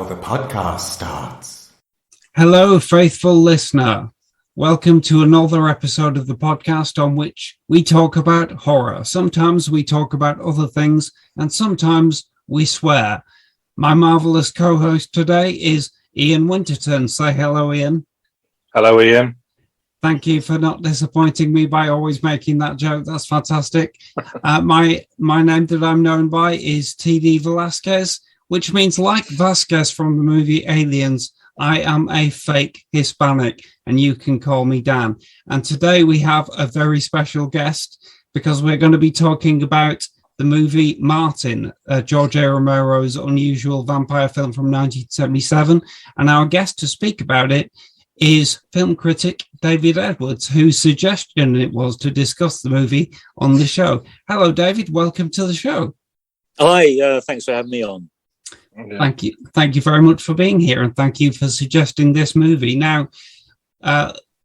the podcast starts. Hello, faithful listener. Welcome to another episode of the podcast on which we talk about horror. Sometimes we talk about other things, and sometimes we swear. My marvelous co-host today is Ian Winterton. Say hello, Ian. Hello, Ian. Thank you for not disappointing me by always making that joke. That's fantastic. My name that I'm known by is TD Velasquez, which means, like Vasquez from the movie Aliens, I am a fake Hispanic, and you can call me Dan. And today we have a very special guest because we're going to be talking about the movie Martin, George A. Romero's unusual vampire film from 1977. And our guest to speak about it is film critic David Edwards, whose suggestion it was to discuss the movie on the show. Hello, David. Welcome to the show. Hi. Thanks for having me on. Thank you. Thank you very much for being here, and thank you for suggesting this movie. Now,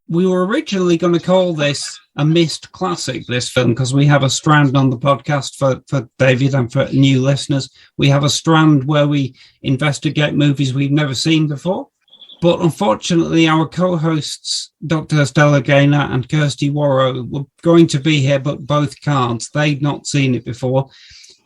we were originally going to call this a missed classic, this film, because we have a strand on the podcast for David and for new listeners. We have a strand where we investigate movies we've never seen before. But unfortunately, our co-hosts, Dr. Stella Gaynor and Kirsty Warrow, were going to be here, but both can't. They'd not seen it before.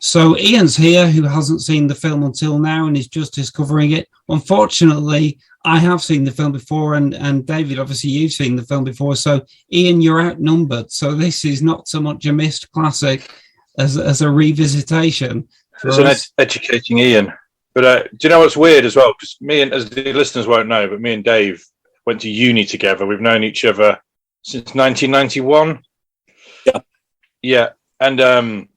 So Ian's here, who hasn't seen the film until now and is just discovering it. Unfortunately, I have seen the film before, and David, obviously you've seen the film before. So Ian, you're outnumbered. So this is not so much a missed classic as a revisitation. It's an educating Ian. But do you know what's weird as well? Because me and, as the listeners won't know, but me and Dave went to uni together. We've known each other since 1991. Yeah. And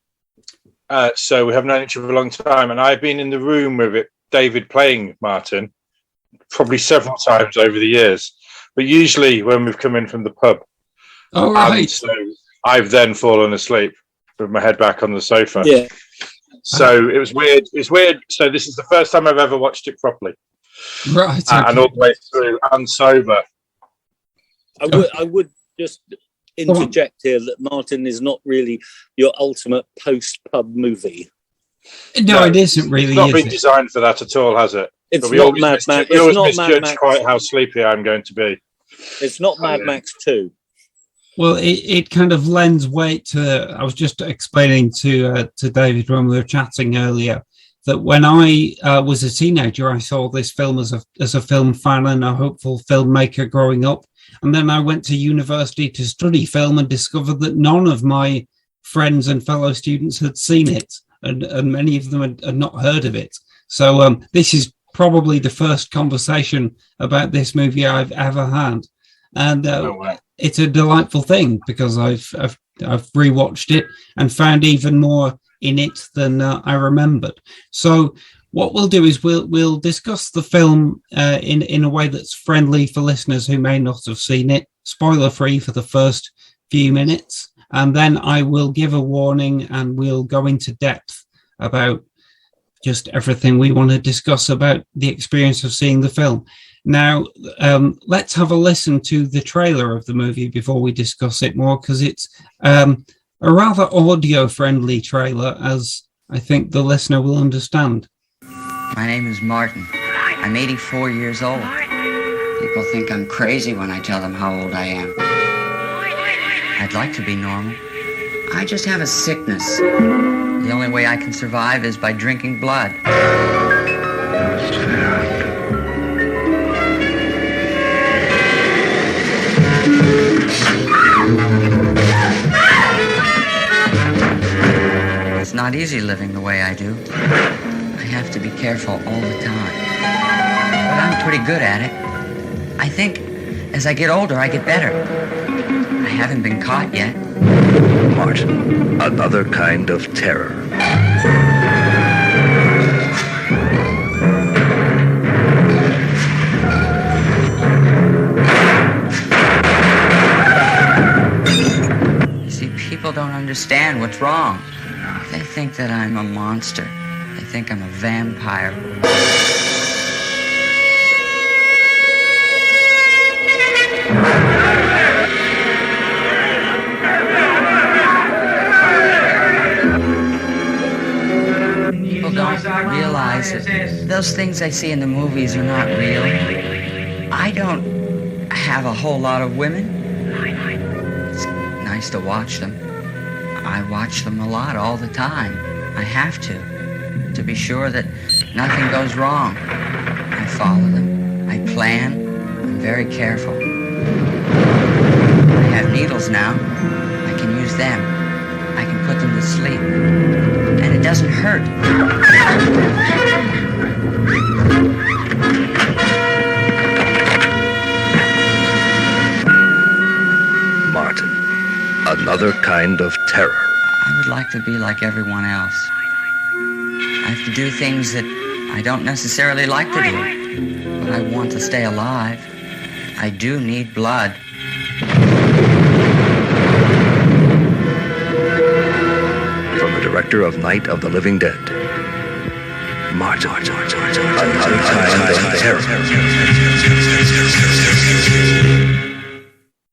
so we have known each other a long time. And I've been in the room with David playing Martin probably several times over the years. But usually when we've come in from the pub. Oh, right. So I've then fallen asleep with my head back on the sofa. Yeah. So it was weird. It's weird. So this is the first time I've ever watched it properly. Right. Okay. And all the way through and sober. I would just interject here that Martin is not really your ultimate post-pub movie. No, it isn't really. It's not been designed for that at all, has it? It's but we not always Mad Max. We always misjudge quite how sleepy I'm going to be. It's not Mad Max 2. Well, it kind of lends weight to. I was just explaining to David when we were chatting earlier that when I was a teenager, I saw this film as a film fan and a hopeful filmmaker growing up. And then I went to university to study film and discovered that none of my friends and fellow students had seen it, and many of them had not heard of it. So this is probably the first conversation about this movie I've ever had. And it's a delightful thing because I've rewatched it and found even more in it than I remembered. So what we'll do is we'll discuss the film in a way that's friendly for listeners who may not have seen it, spoiler free for the first few minutes, and then I will give a warning and we'll go into depth about just everything we want to discuss about the experience of seeing the film. Now, let's have a listen to the trailer of the movie before we discuss it more, because it's a rather audio-friendly trailer, as I think the listener will understand. My name is Martin. I'm 84 years old. People think I'm crazy when I tell them how old I am. I'd like to be normal. I just have a sickness. The only way I can survive is by drinking blood. That's fair. It's not easy living the way I do. I have to be careful all the time. But I'm pretty good at it. I think as I get older, I get better. I haven't been caught yet. Martin, another kind of terror. See, people don't understand what's wrong. They think that I'm a monster. They think I'm a vampire. People don't realize that those things I see in the movies are not real. I don't have a whole lot of women. It's nice to watch them. I watch them a lot, all the time. I have to be sure that nothing goes wrong. I follow them. I plan. I'm very careful. I have needles now. I can use them. I can put them to sleep. And it doesn't hurt. Martin, another kind of terror. I would like to be like everyone else. I have to do things that I don't necessarily like to do, but I want to stay alive. I do need blood. From the director of Night of the Living Dead, Martin, another kind of terror.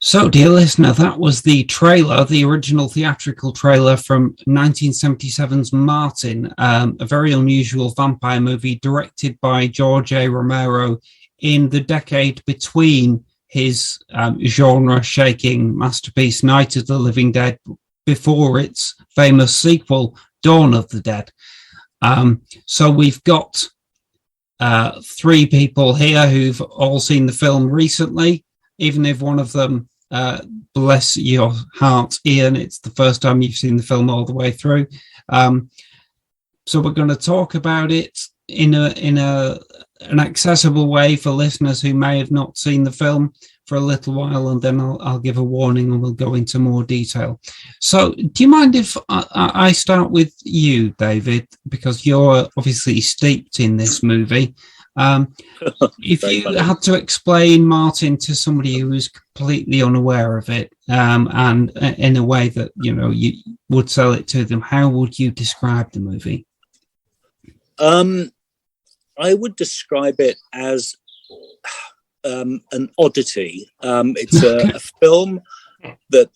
So, dear listener, that was the trailer, the original theatrical trailer from 1977's Martin, a very unusual vampire movie directed by George A. Romero in the decade between his genre-shaking masterpiece Night of the Living Dead before its famous sequel, Dawn of the Dead. So we've got 3 people here who've all seen the film recently, even if one of them, bless your heart, Ian, it's the first time you've seen the film all the way through. So we're going to talk about it in an accessible way for listeners who may have not seen the film for a little while, and then I'll give a warning and we'll go into more detail. So do you mind if I start with you, David, because you're obviously steeped in this movie? If you had to explain Martin to somebody who was completely unaware of it, and in a way that, you know, you would sell it to them, how would you describe the movie? I would describe it as an oddity. It's a film that,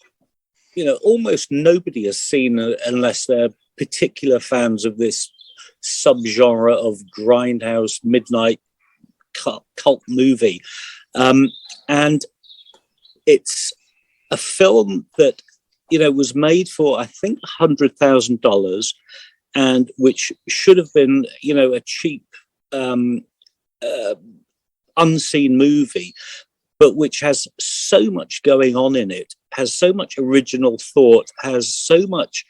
you know, almost nobody has seen unless they're particular fans of this subgenre of grindhouse midnight cult movie. And it's a film that, you know, was made for, I think, $100,000, and which should have been, you know, a cheap, unseen movie, but which has so much going on in it, has so much original thought, has so much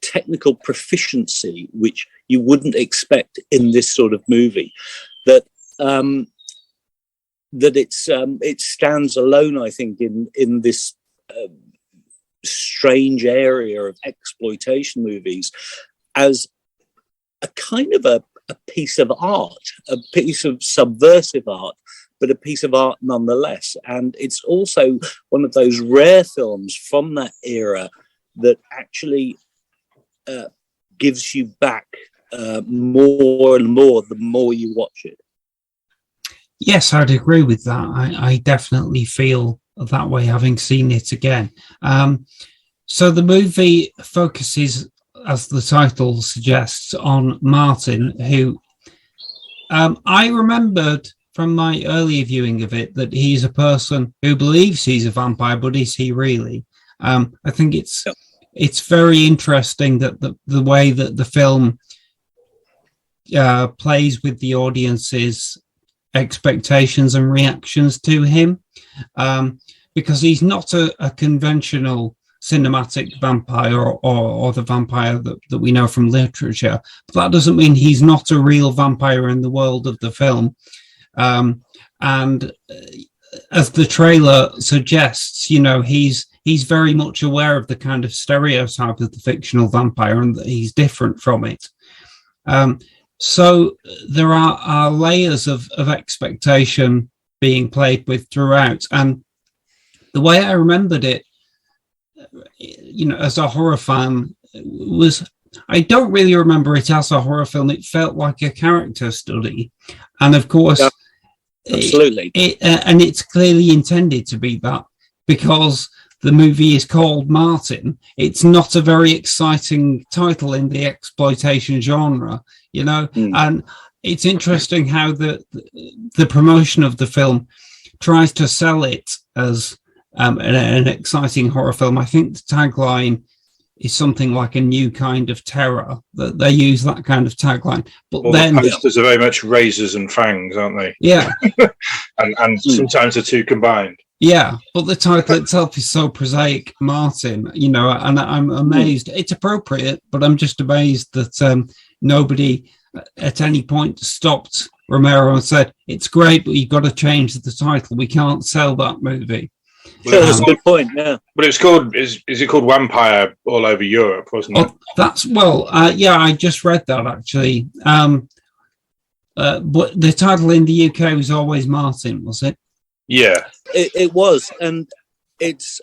technical proficiency, which you wouldn't expect in this sort of movie, that it stands alone, I think, in this strange area of exploitation movies as a kind of a piece of art, a piece of subversive art, but a piece of art nonetheless. And it's also one of those rare films from that era that actually gives you back more and more the more you watch it. Yes, I'd agree with that. I definitely feel that way, having seen it again. So the movie focuses, as the title suggests, on Martin, who I remembered from my earlier viewing of it that he's a person who believes he's a vampire, but is he really? I think it's very interesting that the way that the film plays with the audience's expectations and reactions to him, because he's not a conventional cinematic vampire or the vampire that we know from literature, but that doesn't mean he's not a real vampire in the world of the film. And as the trailer suggests, you know, he's very much aware of the kind of stereotype of the fictional vampire and that he's different from it. So there are layers of expectation being played with throughout. And the way I remembered it, you know, as a horror fan, was I don't really remember it as a horror film. It felt like a character study. And of course, absolutely. And it's clearly intended to be that, because the movie is called Martin. It's not a very exciting title in the exploitation genre. you know. Mm. And it's interesting how the promotion of the film tries to sell it as an exciting horror film. I think the tagline is something like a new kind of terror. That they use that kind of tagline, but All then the posters are very much razors and fangs, aren't they? yeah, and sometimes the two combined. yeah. But the title itself is so prosaic, Martin. You know, and I'm amazed. It's appropriate, but I'm just amazed that nobody at any point stopped Romero and said, "It's great, but you've got to change the title. We can't sell that movie." Well, that's a good point. Yeah, But it's called is it called Vampire all over Europe, wasn't it? Oh, that's yeah. I just read that actually. But the title in the UK was always Martin, was it? Yeah. it was, and it's.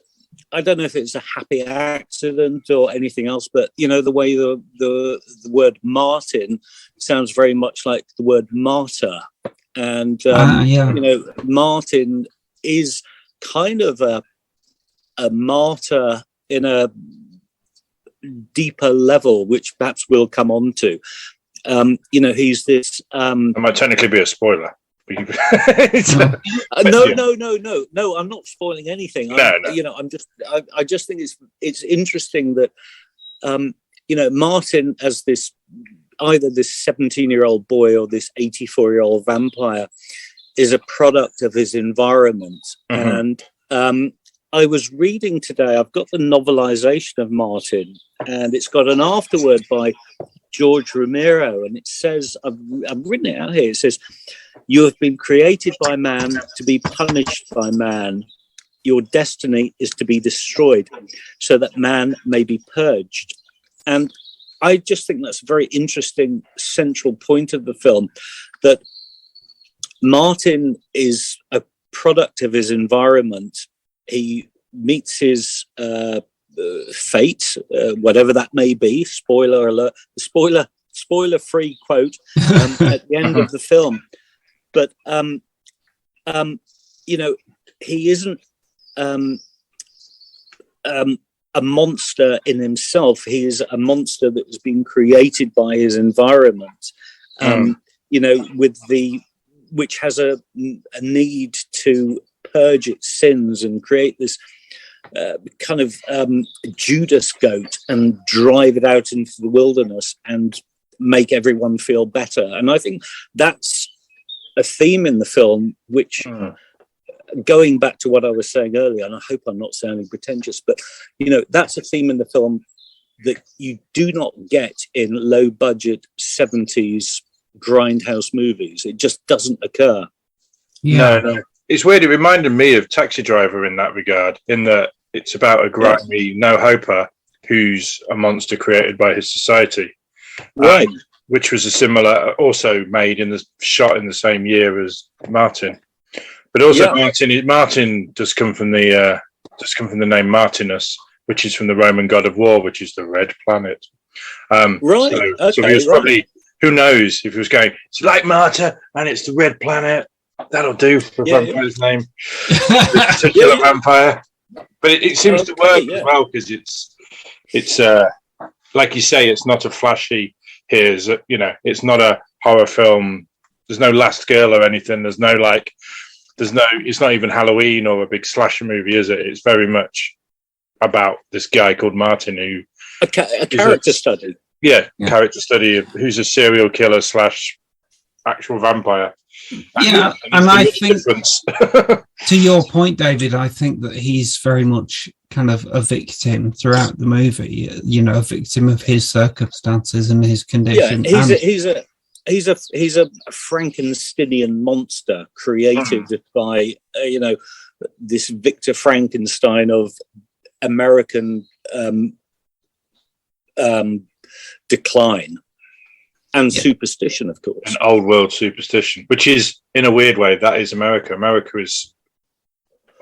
I don't know if it's a happy accident or anything else, but you know the way the word Martin sounds very much like the word martyr, and Yeah. you know Martin is kind of a martyr in a deeper level, which perhaps we'll come on to. You know, he's this. It might technically be a spoiler. No, I'm not spoiling anything. No. You know, I just think it's interesting that, you know, Martin as this, either this 17-year-old boy or this 84-year-old vampire is a product of his environment. Mhm. And I was reading today, I've got the novelization of Martin, and it's got an afterword by George Romero, and it says, I've written it out here, it says, "You have been created by man to be punished by man. Your destiny is to be destroyed so that man may be purged." And I just think that's a very interesting central point of the film, that Martin is a product of his environment. He meets his fate, whatever that may be. Spoiler alert, spoiler-free quote at the end of the film. But you know, he isn't a monster in himself. He is a monster that has been created by his environment. You know, which has a need to purge its sins and create this kind of Judas goat and drive it out into the wilderness and make everyone feel better. And I think that's a theme in the film, which, going back to what I was saying earlier, and I hope I'm not sounding pretentious, but, you know, that's a theme in the film that you do not get in low-budget 70s grindhouse movies. It just doesn't occur. Yeah. No. It's weird. It reminded me of Taxi Driver in that regard, in that it's about a grimy no-hoper who's a monster created by his society. Right. Which was a similar, also made shot in the same year as Martin. But also Martin does come from the name Martinus, which is from the Roman god of war, which is the red planet. Right. So he was probably, who knows if he was going, it's like Martyr and it's the red planet. That'll do for a vampire's name. Particular vampire. But it seems to work as well, because it's like you say, it's not a flashy, you know, it's not a horror film. There's no Last Girl or anything. It's not even Halloween or a big slasher movie, is it? It's very much about this guy called Martin, who a character study. Yeah, character study of who's a serial killer / actual vampire. Yeah, and I think to your point, David, I think that he's very much kind of a victim throughout the movie. You know, a victim of his circumstances and his condition. Yeah, he's a Frankensteinian monster created by you know, this Victor Frankenstein of American decline. And superstition, of course. An old world superstition, which is, in a weird way, that is America. America is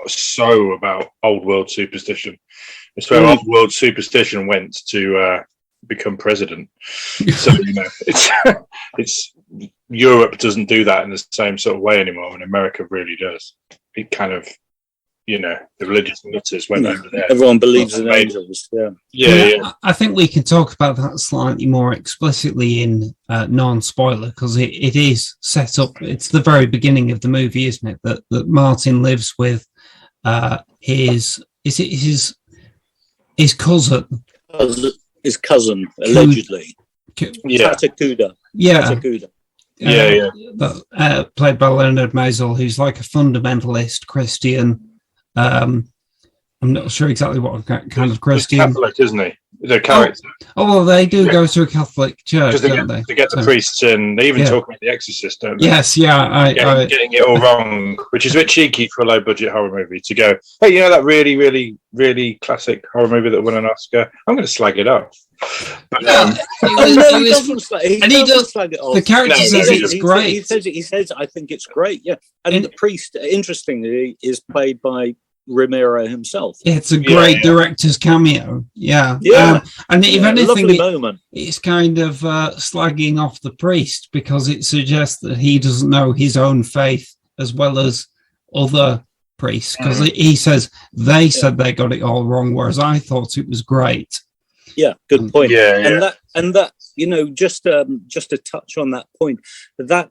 so about old world superstition. It's where old world superstition went to become president. So, you know, it's Europe doesn't do that in the same sort of way anymore, and America really does. It kind of the religious nutters went over there. Everyone believes in angels. Yeah. I think we can talk about that slightly more explicitly in non-spoiler, because it is set up. It's the very beginning of the movie, isn't it? That Martin lives with his cousin. His cousin, allegedly. Tatakuda. Tatakuda. Played by Leonard Maisel, who's like a fundamentalist Christian. I'm not sure exactly what kind of Christian. He's Catholic, isn't he? The character. Well, they do go to a Catholic church, don't they? They get the priests in. They even talk about The Exorcist, don't they? Yes, yeah. Getting it all wrong, which is a bit cheeky for a low-budget horror movie to go, hey, that really, really, really classic horror movie that won an Oscar? I'm going to slag it off. But, he doesn't slag it off. The character says it's great. He says, I think it's great, yeah. And the priest, interestingly, is played by Romero himself. Yeah, it's a great director's cameo. Yeah. And if anything, it's kind of slagging off the priest, because it suggests that he doesn't know his own faith as well as other priests, because he says they said they got it all wrong, whereas I thought it was great. Yeah, good point. And that just to touch on that point, that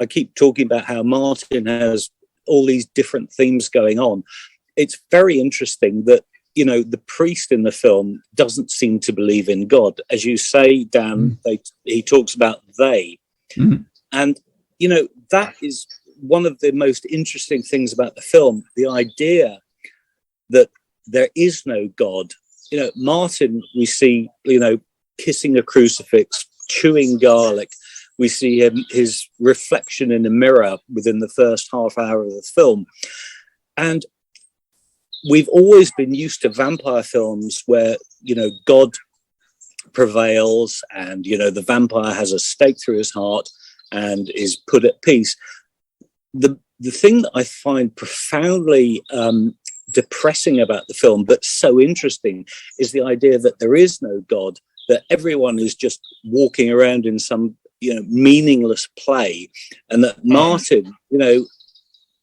I keep talking about how Martin has all these different themes going on. It's very interesting that the priest in the film doesn't seem to believe in God, as you say, Dan. He talks about they, and that is one of the most interesting things about the film, the idea that there is no God. Martin, we see, kissing a crucifix, chewing garlic. We see his reflection in a mirror within the first half hour of the film. And we've always been used to vampire films where, God prevails and, the vampire has a stake through his heart and is put at peace. The thing that I find profoundly depressing about the film, but so interesting, is the idea that there is no God, that everyone is just walking around in some meaningless play, and that Martin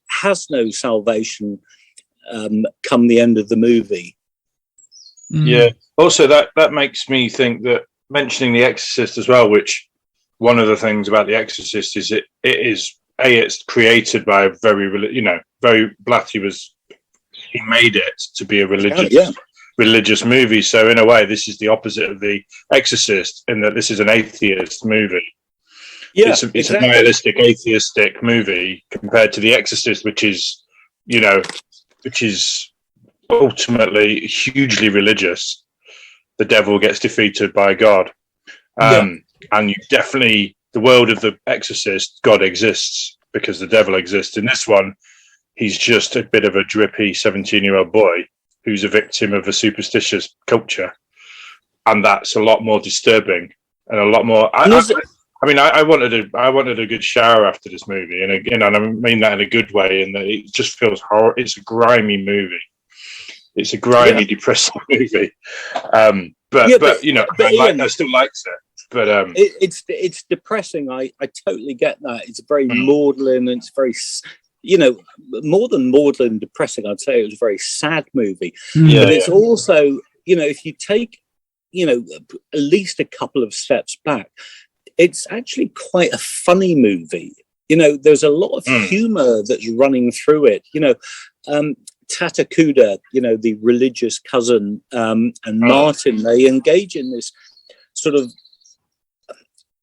has no salvation come the end of the movie. Also that makes me think that, mentioning The Exorcist as well, which one of the things about The Exorcist is it's created by a very Blatty he made it to be a religious movie. So in a way, this is the opposite of The Exorcist, in that this is an atheist movie. Yeah, it's a nihilistic, atheistic movie compared to The Exorcist, which is ultimately hugely religious. The devil gets defeated by God, and you definitely, the world of The Exorcist, God exists because the devil exists. In this one, he's just a bit of a drippy 17-year-old boy who's a victim of a superstitious culture, and that's a lot more disturbing and a lot more. I wanted a good shower after this movie, and I mean that in a good way. And that it just feels horrible. It's a grimy movie. It's a grimy, depressing movie. I still liked it. But it's depressing. I totally get that. It's very maudlin, and it's very, more than maudlin, depressing. I'd say it was a very sad movie. But it's also, if you take, at least a couple of steps back, it's actually quite a funny movie. There's a lot of humor that's running through it. Tatakuda, the religious cousin, and Martin, they engage in this sort of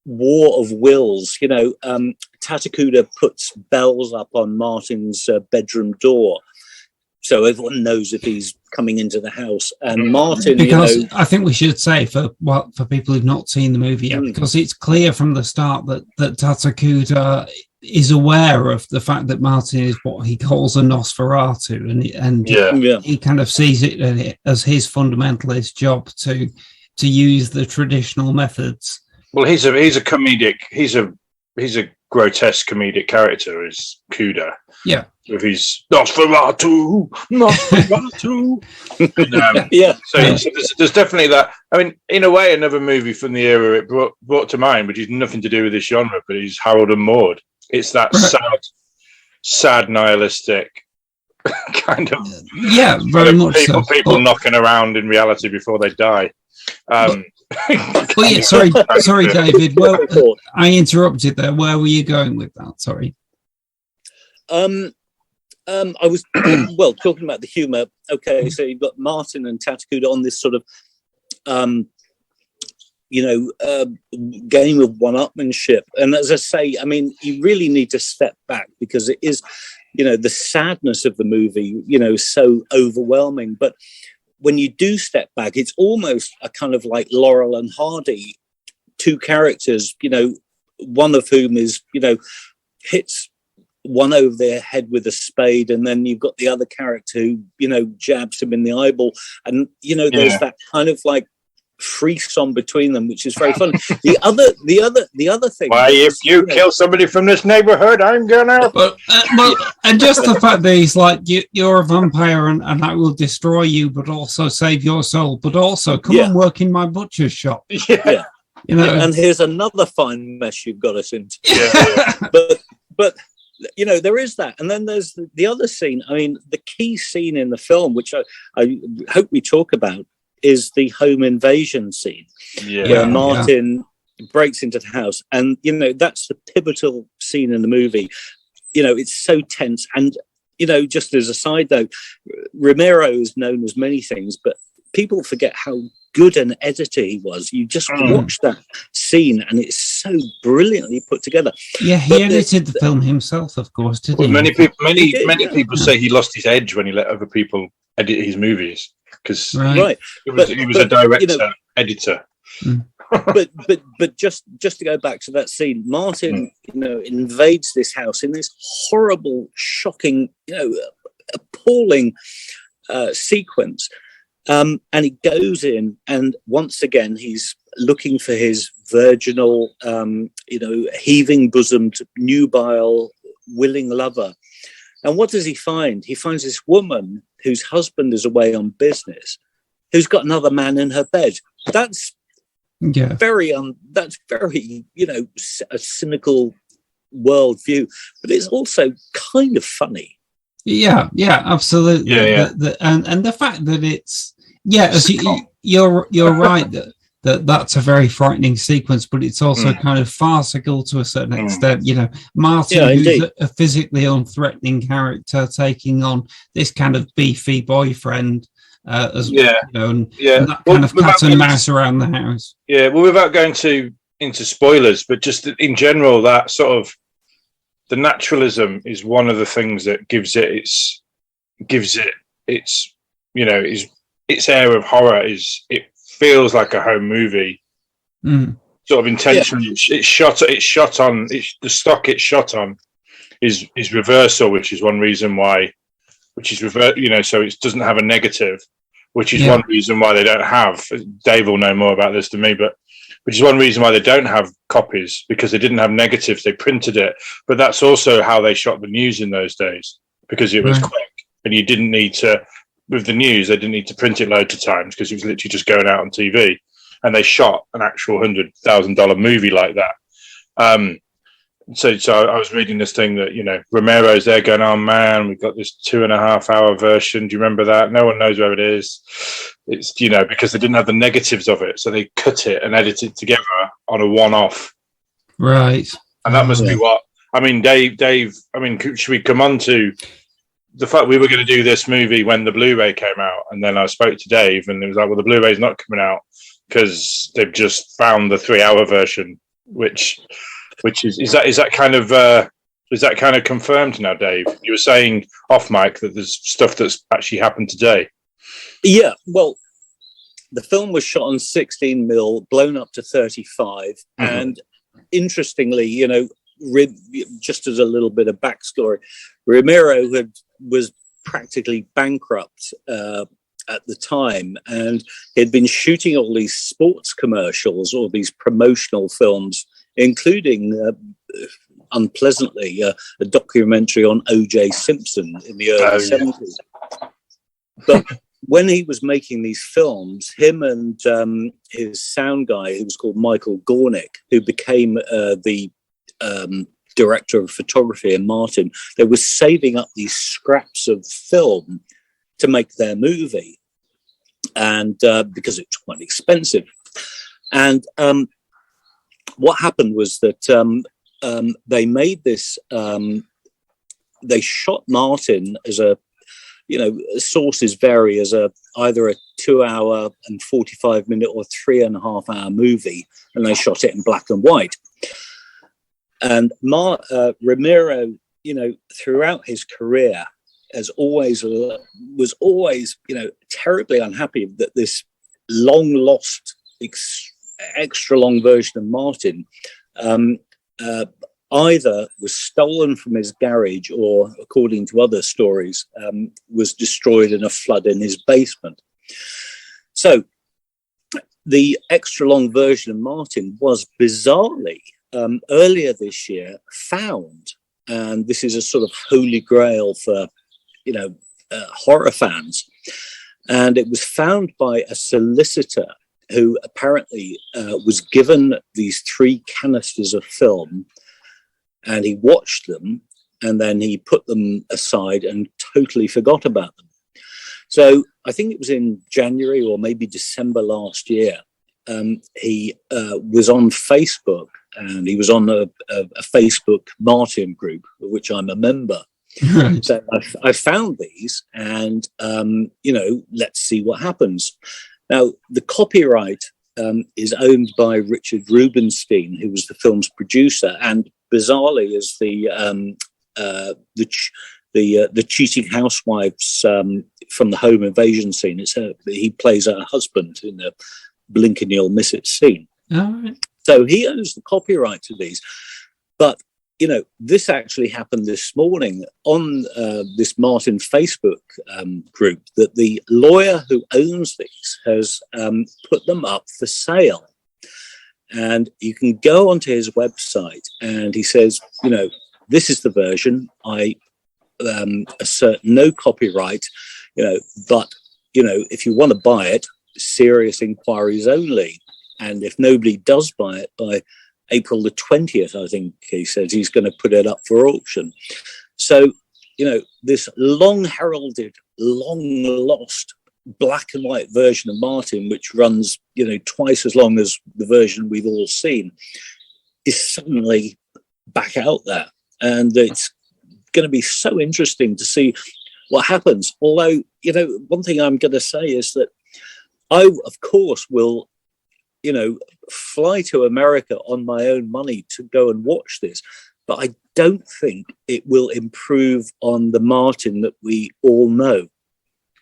war of wills. Tatakuda puts bells up on Martin's bedroom door, so everyone knows if he's coming into the house. And Martin, because I think we should say for people who've not seen the movie yet, because it's clear from the start that Tatakuda is aware of the fact that Martin is what he calls a Nosferatu, and he kind of sees it as his fundamentalist job to use the traditional methods. Well, he's a comedic. He's a grotesque comedic character, is Kuda. Yeah. With his Nosferatu. So there's definitely that. I mean, in a way, another movie from the era it brought to mind, which has nothing to do with this genre, but is Harold and Maude. It's that sad nihilistic kind of. Yeah, very much people, so. People knocking around in reality before they die. Well, yeah, sorry, David. Well, I interrupted there. Where were you going with that? Sorry. I was talking about the humour. Okay, so you've got Martin and Tatakuda on this sort of, game of one-upmanship. And as I say, I mean, you really need to step back because it is, the sadness of the movie, so overwhelming. But when you do step back, it's almost a kind of like Laurel and Hardy, two characters, one of whom is, hits one over their head with a spade, and then you've got the other character who, jabs him in the eyeball. And, there's that kind of like frisson between them, which is very funny. The other thing. Why, if you kill somebody from this neighborhood, I'm gonna. And just the fact that he's like, you're a vampire and I will destroy you, but also save your soul, but also come and work in my butcher's shop. Yeah. And here's another fine mess you've got us into. But there is that. And then there's the other scene. I mean, the key scene in the film, which I hope we talk about, is the home invasion scene where Martin breaks into the house. And, that's the pivotal scene in the movie. It's so tense. And, just as a side note, Romero is known as many things, but people forget how good an editor he was. You just watch that scene and it's so brilliantly put together. Yeah, he edited the film himself, of course, didn't he? Many people say he lost his edge when he let other people edit his movies because he was a director, editor. But just to go back to that scene, Martin, invades this house in this horrible, shocking, appalling sequence. And he goes in, and once again, he's looking for his virginal, heaving bosomed, nubile, willing lover. And what does he find? He finds this woman whose husband is away on business, who's got another man in her bed. That's very, a cynical worldview, but it's also kind of funny. Yeah, absolutely. And the fact that it's you're right that's a very frightening sequence, but it's also kind of farcical to a certain extent. Martin, who's a physically unthreatening character, taking on this kind of beefy boyfriend, and that kind of cat and mouse around the house. Yeah, well, without going into spoilers, but just in general, that sort of the naturalism is one of the things that gives it its air of horror. It feels like a home movie, sort of intentionally. The stock it's shot on is reversal, which is one reason why, so it doesn't have a negative, which is one reason why they don't have. Dave will know more about this than me, but which is one reason why they don't have copies, because they didn't have negatives. They printed it, but that's also how they shot the news in those days, because it was quick and you didn't need to. With the news, they didn't need to print it loads of times because it was literally just going out on TV, and they shot an actual $100,000 movie like that. So I was reading this thing that, Romero's there going, oh man, we've got this 2.5 hour version. Do you remember that? No one knows where it is. It's, because they didn't have the negatives of it. So they cut it and edit it together on a one-off. Right. And that must be what, Dave, should we come on to the fact we were going to do this movie when the Blu-ray came out? And then I spoke to Dave and it was like, well, the Blu-ray's not coming out because they've just found the 3-hour version, which is that kind of confirmed now, Dave? You were saying off mic that there's stuff that's actually happened today. Yeah, well, the film was shot on 16mm, blown up to 35, and interestingly, just as a little bit of backstory, Romero was practically bankrupt at the time, and he'd been shooting all these sports commercials, all these promotional films, including, unpleasantly, a documentary on O.J. Simpson in the early 70s. But when he was making these films, him and his sound guy, who was called Michael Gornick, who became the director of photography and Martin, they were saving up these scraps of film to make their movie, and because it was quite expensive. And what happened was that they made this. They shot Martin as a, sources vary as either a 2 hour and 45 minute or 3.5 hour movie, and they shot it in black and white. And Romero, throughout his career, was always, terribly unhappy that this long lost, extra long version of Martin either was stolen from his garage or, according to other stories, was destroyed in a flood in his basement. So the extra long version of Martin was bizarrely earlier this year found, and this is a sort of holy grail for horror fans, and it was found by a solicitor who apparently was given these 3 canisters of film, and he watched them, and then he put them aside and totally forgot about them. So I think it was in January or maybe December last year, he was on Facebook, and he was on a Facebook Martin group, of which I'm a member. Right. So I found these, and, let's see what happens. Now, the copyright is owned by Richard Rubenstein, who was the film's producer, and bizarrely is the cheating housewives from the home invasion scene. He plays her husband in the Blink and You'll Miss It scene. All right. So he owns the copyright to these. But, this actually happened this morning on this Martin Facebook group, that the lawyer who owns these has put them up for sale. And you can go onto his website, and he says, this is the version. I assert no copyright, but, if you want to buy it, serious inquiries only. And if nobody does buy it by April the 20th, I think he says, he's going to put it up for auction. So, this long heralded, long lost black and white version of Martin, which runs, twice as long as the version we've all seen, is suddenly back out there. And it's going to be so interesting to see what happens. Although, one thing I'm going to say is that I, of course, will, fly to America on my own money to go and watch this. But I don't think it will improve on the Martin that we all know.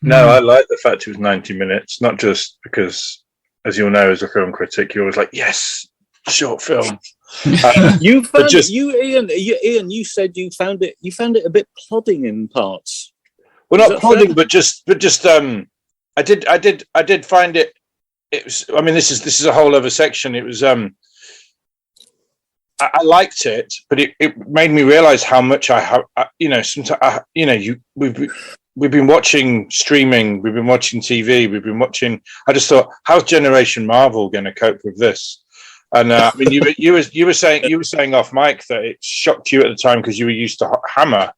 No, I like the fact it was 90 minutes, not just because, as you'll know, as a film critic, you're always like, yes, short film. Ian, you said you found it a bit plodding in parts. Well, not plodding, but just I did find it. It was. I mean, this is a whole other section. It was. I liked it, but it made me realize how much sometimes we've been watching streaming, we've been watching TV, we've been watching. I just thought, how's Generation Marvel going to cope with this? And I mean, you were saying off mic that it shocked you at the time because you were used to Hammer.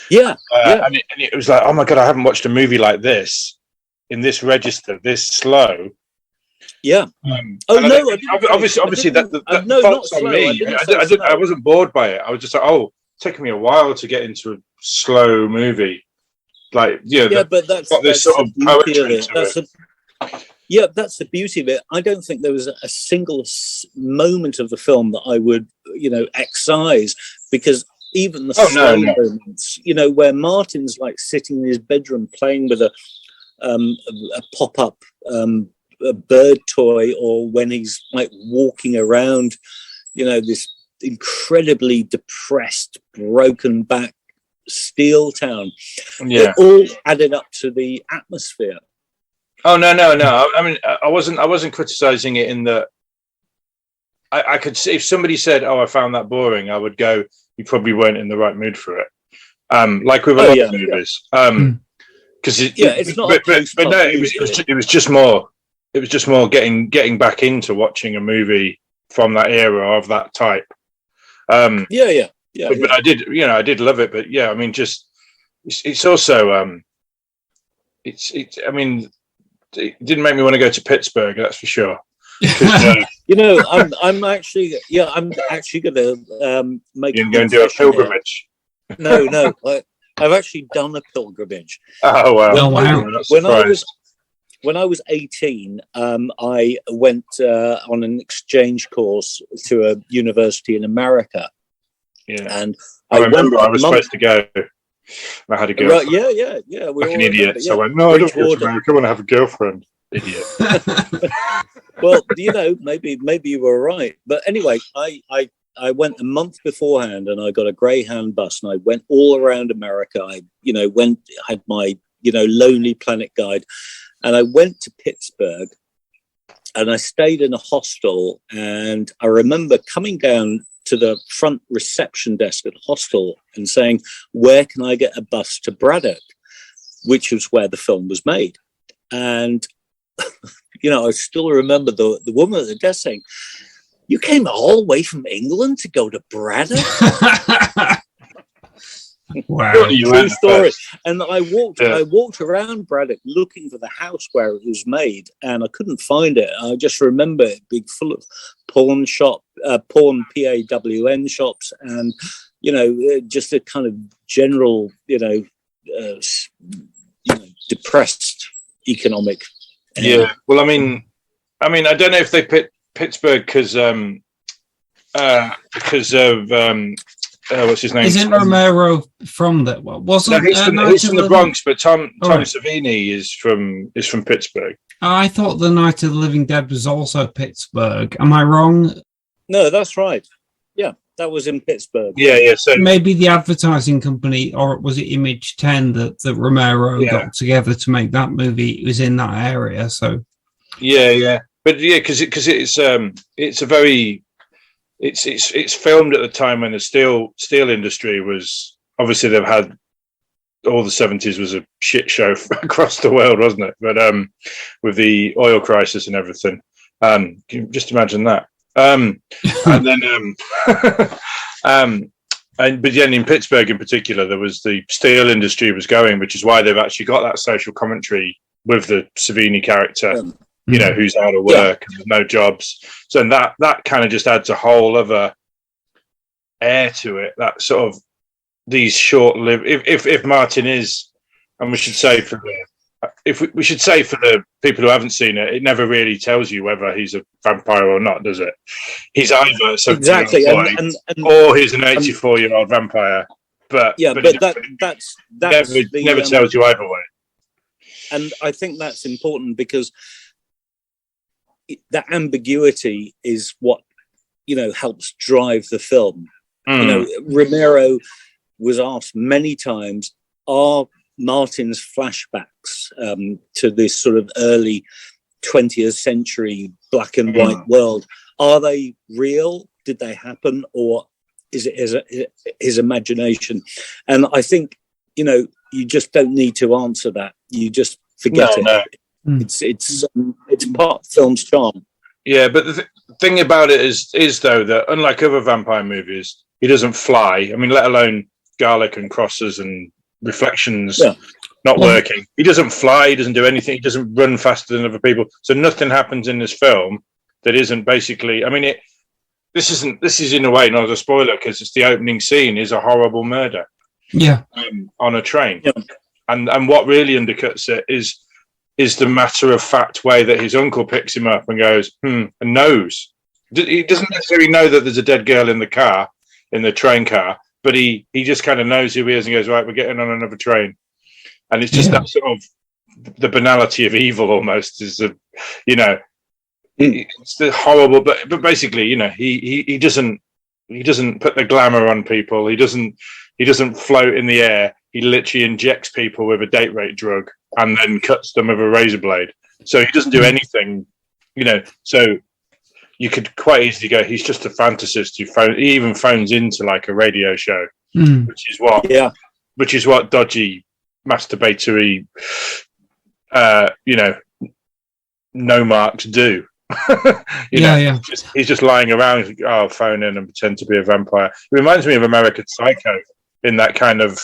Yeah, And it was like, oh my god, I haven't watched a movie like this in this register, this slow. Yeah. Obviously, that fault's on me. I wasn't bored by it. I was just like, oh, it's taken me a while to get into a slow movie. Like, but that's this sort of poetry to it. That's the beauty of it. I don't think there was a single moment of the film that I would, excise, because even the slow moments, where Martin's like sitting in his bedroom playing with a pop-up a bird toy, or when he's like walking around, this incredibly depressed, broken back steel town. Yeah, it all added up to the atmosphere. Oh no! I mean, I wasn't criticizing it in that. I could see if somebody said, "Oh, I found that boring," I would go, "You probably weren't in the right mood for it." Like with a lot of movies, because it's not. But no, it was just more. It was just more getting back into watching a movie from that era of that type. yeah. But I did love it. But yeah, I mean, just it's also I mean, it didn't make me want to go to Pittsburgh. That's for sure. I'm actually going to make. You're going to do a pilgrimage. No. I've actually done a pilgrimage. Oh wow! Oh, wow. When I was 18, I went on an exchange course to a university in America. Yeah, and I remember I was supposed to go. I had a girlfriend. Yeah. Like an idiot. So I went, no, I don't go to America. I want to have a girlfriend. Idiot. Well, maybe you were right. But anyway, I went a month beforehand and I got a Greyhound bus and I went all around America. I had my, Lonely Planet guide, and I went to Pittsburgh and I stayed in a hostel. And I remember coming down to the front reception desk at the hostel and saying, where can I get a bus to Braddock, which was where the film was made. And, I still remember the woman at the desk saying, you came all the way from England to go to Braddock? Wow. True story. And I walked around Braddock looking for the house where it was made, and I couldn't find it. I just remember it being full of porn PAWN shops, and just a kind of general depressed economic. Yeah. Well, I mean, I don't know if they picked Pittsburgh because of what's his name? Isn't Romero from that? Well, wasn't he's from the Bronx, but Tom Savini is from Pittsburgh. I thought the Night of the Living Dead was also Pittsburgh. Am I wrong? No, that's right. Yeah, that was in Pittsburgh. Yeah. So maybe the advertising company, or was it Image 10 that Romero got together to make that movie? It was in that area. So yeah. But yeah, because it's a very it's filmed at the time when the steel industry was, obviously they've had, all the 70s was a shit show across the world, wasn't it? But with the oil crisis and everything, just imagine that. And then but then in Pittsburgh in particular, there was the steel industry was going, which is why they've actually got that social commentary with the Savini character. Who's out of work and there's no jobs. So that kind of just adds a whole other air to it. That sort of these short-lived. If Martin is, and we should say for the people who haven't seen it, it never really tells you whether he's a vampire or not, does it? He's either exactly, or he's an 84-year-old vampire. But that's never tells you either way. And I think that's important because that ambiguity is what helps drive the film. Romero was asked many times, are Martin's flashbacks to this sort of early 20th century black and white world, are they real? Did they happen? Or is it his imagination? And I think you just don't need to answer that. You just forget it. No. It's part of film's charm. Yeah, but the thing about it is though that unlike other vampire movies, he doesn't fly. I mean, let alone garlic and crosses and reflections not working. He doesn't fly. He doesn't do anything. He doesn't run faster than other people. So nothing happens in this film that isn't basically. I mean, this is in a way not a spoiler because it's the opening scene is a horrible murder. Yeah, on a train, and what really undercuts it is the matter-of-fact way that his uncle picks him up and goes, and knows. He doesn't necessarily know that there's a dead girl in the train car, but he just kind of knows who he is and goes, right, we're getting on another train. And it's just that sort of the banality of evil almost is it's the horrible, but basically, he doesn't put the glamour on people. He doesn't float in the air. He literally injects people with a date rape drug and then cuts them with a razor blade. So he doesn't do anything, so you could quite easily go, he's just a fantasist he even phones into like a radio show, which is what dodgy, masturbatory, no marks do. He's just lying around. He's like, I'll phone in and pretend to be a vampire. It reminds me of American Psycho in that kind of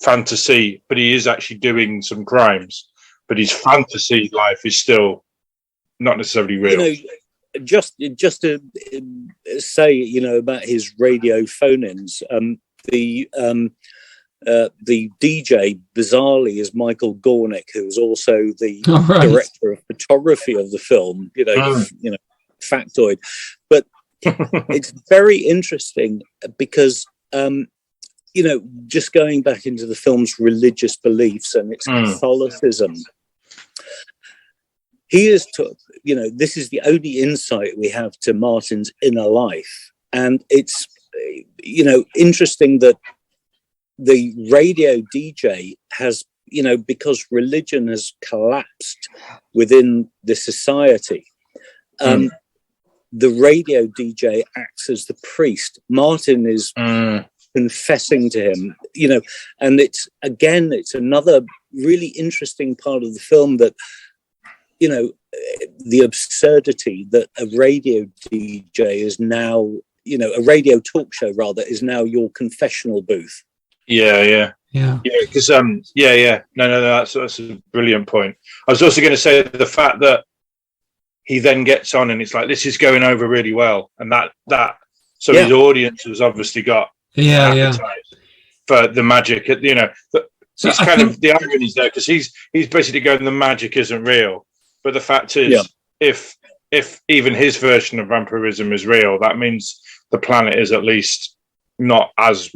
fantasy, but he is actually doing some crimes. But his fantasy life is still not necessarily real. Just to say, about his radio phone-ins, the DJ, bizarrely, is Michael Gornick, who's also the director of photography of the film. Factoid. But it's very interesting because, just going back into the film's religious beliefs and its Catholicism, he is, this is the only insight we have to Martin's inner life. And it's, interesting that the radio DJ has, because religion has collapsed within the society, the radio DJ acts as the priest. Martin is confessing to him, and it's another really interesting part of the film that, the absurdity that a radio DJ is now, a radio talk show rather, is now your confessional booth. Yeah. Because No, that's a brilliant point. I was also going to say the fact that he then gets on and it's like, this is going over really well, and his audience has obviously got appetite for the magic. So it's the irony there, because he's basically going, the magic isn't real, but the fact is, if even his version of vampirism is real, that means the planet is at least not as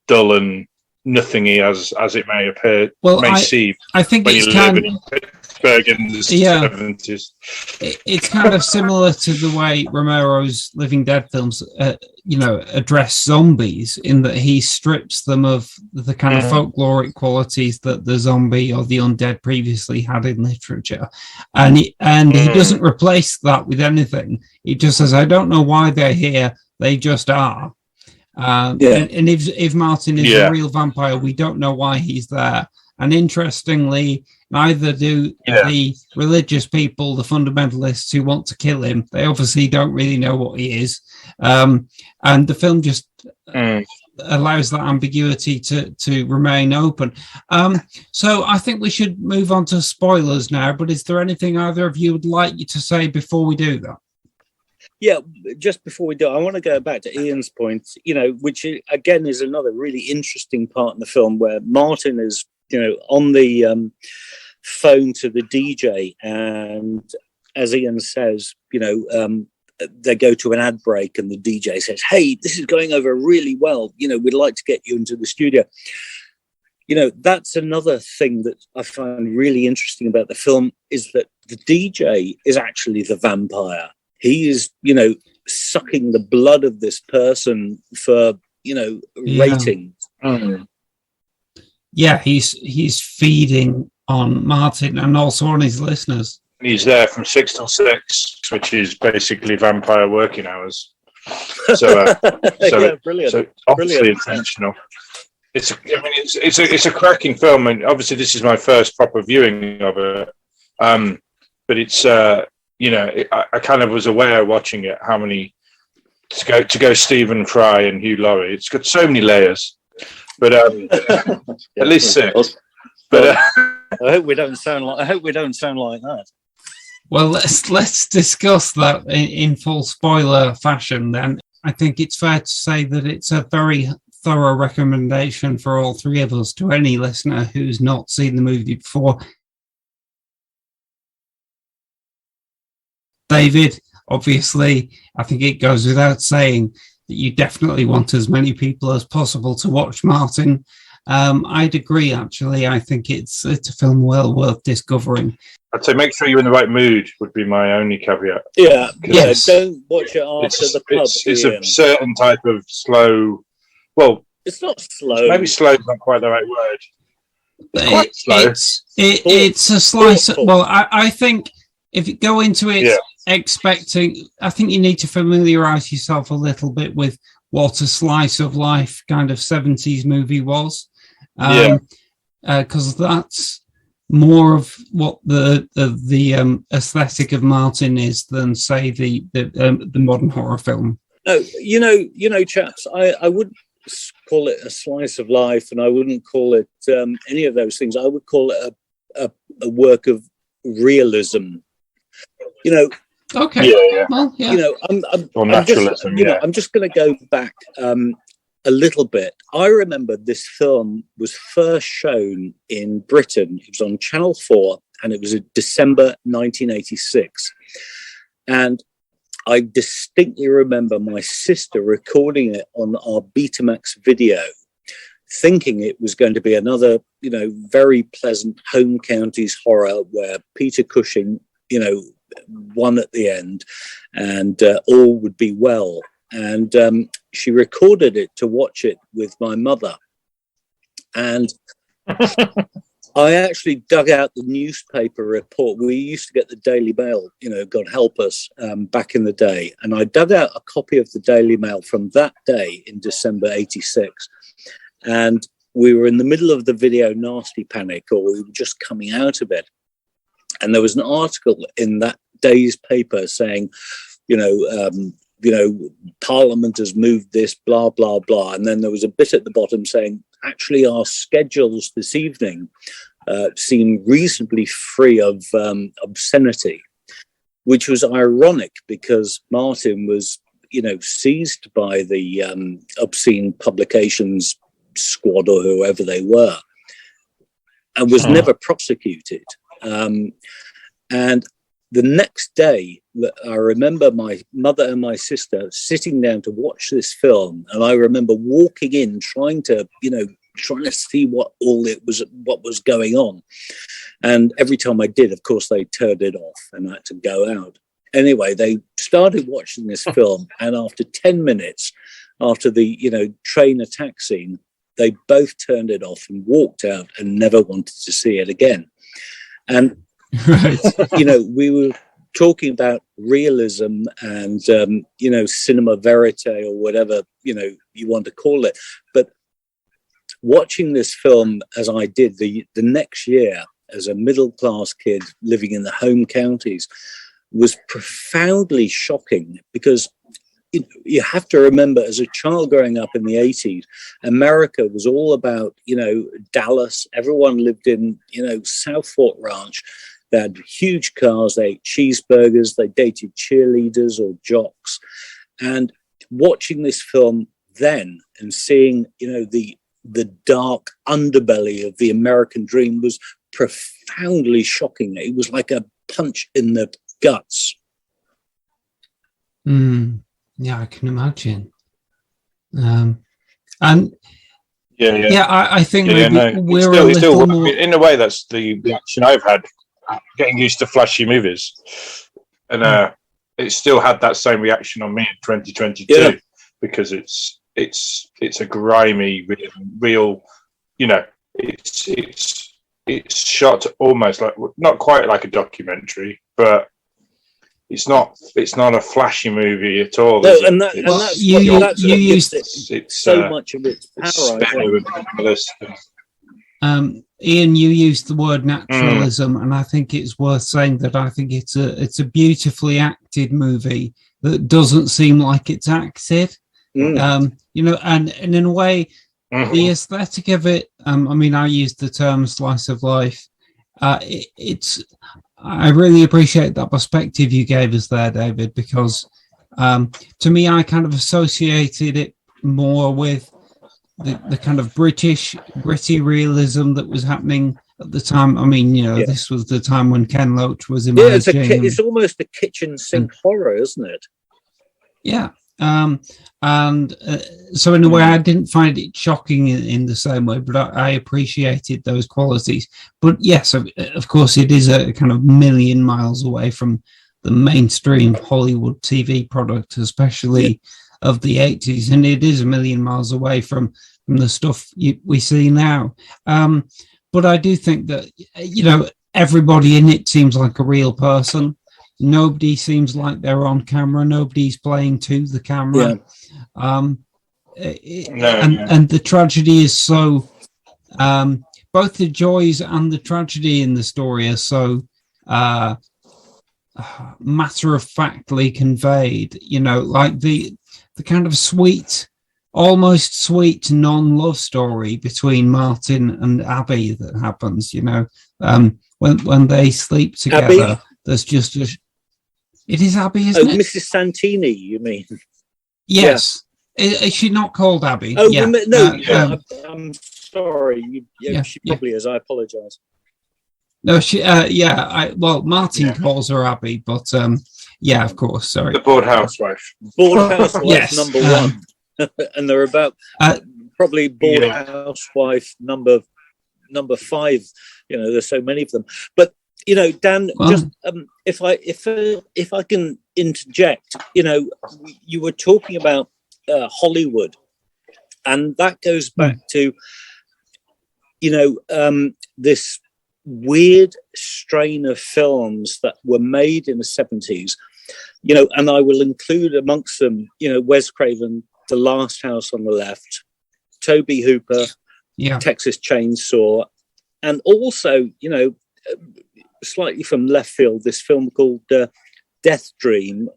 dull and nothingy as it may appear. Well, seem. I think when it's you kind live in Pittsburgh in the 70s. It's kind of similar to the way Romero's Living Dead films, address zombies, in that he strips them of the kind of folkloric qualities that the zombie or the undead previously had in literature, and he doesn't replace that with anything. He just says, "I don't know why they're here; they just are." And if Martin is a real vampire, we don't know why he's there. And interestingly, neither do the religious people, the fundamentalists who want to kill him. They obviously don't really know what he is. And the film just allows that ambiguity to remain open. So I think we should move on to spoilers now. But is there anything either of you would like to say before we do that? Yeah, just before we do, I want to go back to Ian's point, which again is another really interesting part in the film, where Martin is, on the phone to the DJ, and as Ian says, they go to an ad break, and the DJ says, "Hey, this is going over really well. We'd like to get you into the studio." That's another thing that I find really interesting about the film, is that the DJ is actually the vampire. He is, sucking the blood of this person for, ratings. Yeah, he's feeding on Martin and also on his listeners. He's there from 6 till 6, which is basically vampire working hours. So, brilliant. So obviously intentional. It's a cracking film, and obviously this is my first proper viewing of it. But it's I kind of was aware watching it how many to go Stephen Fry and Hugh Laurie. It's got so many layers, but at least 6. But I hope we don't sound like that. Well, let's discuss that in full spoiler fashion. Then I think it's fair to say that it's a very thorough recommendation for all three of us to any listener who's not seen the movie before. David, obviously, I think it goes without saying that you definitely want as many people as possible to watch Martin. I'd agree, actually. I think it's a film well worth discovering. I'd say make sure you're in the right mood would be my only caveat. Yeah, don't watch it after the pub. It's a certain type of slow... Well, it's not slow. Maybe slow is not quite the right word. It's quite slow. It's a slice... Well, I think if you go into it expecting... I think you need to familiarise yourself a little bit with what a slice of life kind of 70s movie was. Because more of what the aesthetic of Martin is than, say, the modern horror film. No, chaps, I wouldn't call it a slice of life, and I wouldn't call it any of those things. I would call it a work of realism. Okay. Yeah. Well, yeah. I'm just going to go back a little bit. I remember this film was first shown in Britain. It was on Channel 4, and it was in December 1986. And I distinctly remember my sister recording it on our Betamax video, thinking it was going to be another, very pleasant home counties horror where Peter Cushing, won at the end, and all would be well. And she recorded it to watch it with my mother. And I actually dug out the newspaper report. We used to get the Daily Mail, God help us, back in the day. And I dug out a copy of the Daily Mail from that day in December 86. And we were in the middle of the video nasty panic, or we were just coming out of it. And there was an article in that day's paper saying, Parliament has moved this, blah, blah, blah. And then there was a bit at the bottom saying, actually, our schedules this evening seem reasonably free of obscenity, which was ironic because Martin was, seized by the obscene publications squad or whoever they were, and was never prosecuted. And the next day, I remember my mother and my sister sitting down to watch this film, and I remember walking in, trying to see what was going on. And every time I did, of course, they turned it off, and I had to go out. Anyway, they started watching this film, and after 10 minutes, after the train attack scene, they both turned it off and walked out and never wanted to see it again. And Right. we were talking about realism and, cinema verite, or whatever, you want to call it. But watching this film, as I did the next year as a middle-class kid living in the home counties, was profoundly shocking, because you have to remember, as a child growing up in the 80s, America was all about, Dallas. Everyone lived in, South Fort Ranch. They had huge cars, they ate cheeseburgers, they dated cheerleaders or jocks. And watching this film then and seeing, the dark underbelly of the American dream was profoundly shocking. It was like a punch in the guts. Yeah, I can imagine. I think we're a little more... in a way, that's the reaction I've had, getting used to flashy movies, and it still had that same reaction on me in 2022, because it's a grimy, real, it's shot almost like, not quite like a documentary, but it's not a flashy movie at all. No, that's so much of its power. Ian, you used the word naturalism, and I think it's worth saying that I think it's a beautifully acted movie that doesn't seem like it's acted. And in a way, the aesthetic of it. I used the term slice of life. I really appreciate that perspective you gave us there, David, because to me, I kind of associated it more with the kind of British gritty realism that was happening at the time. This was the time when Ken Loach was emerging. Yeah, it's almost a kitchen sink horror, isn't it? Yeah. So in a way, I didn't find it shocking in the same way, but I appreciated those qualities. But yes, of course, it is a kind of million miles away from the mainstream Hollywood TV product, especially of the 80s, and it is a million miles away from the stuff we see now. But I do think that everybody in it seems like a real person. Nobody seems like they're on camera. Nobody's playing to the camera. And the tragedy is so both the joys and the tragedy in the story are so matter-of-factly conveyed, like the kind of sweet, almost sweet non-love story between Martin and Abby that happens, when they sleep together. Abby? There's just it is Abby, isn't it? Mrs. Santini, you mean? Yes. Yeah. Is she not called Abby? Oh, yeah. No, I'm sorry. She probably is. I apologize. No, she. Martin calls her Abby, but of course. Sorry. The bored housewife. Bored housewife yes. Number one, and they're about probably bored housewife number 5. There's so many of them. But Dan, just if I can interject, you were talking about Hollywood, and that goes back to this weird strain of films that were made in the 70s, and I will include amongst them, Wes Craven, The Last House on the Left, Tobe Hooper, Texas Chainsaw, and also, slightly from left field, this film called Death Dream,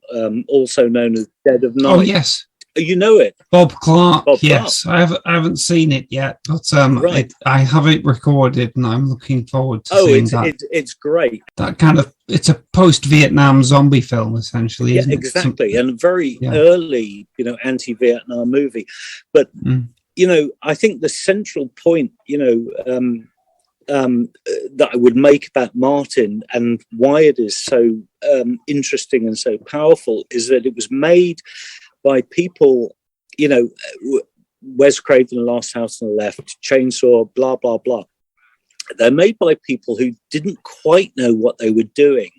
also known as Dead of Night. Oh, yes. You know it? Bob Clark, yes. I haven't seen it yet, but right. I have it recorded and I'm looking forward to seeing that. It's great. That kind of, it's a post-Vietnam zombie film, essentially, isn't it? Exactly, and very early, anti-Vietnam movie. But, I think the central point, that I would make about Martin and why it is so interesting and so powerful is that it was made by people, Wes Craven, Last House on the Left, Chainsaw, blah, blah, blah. They're made by people who didn't quite know what they were doing.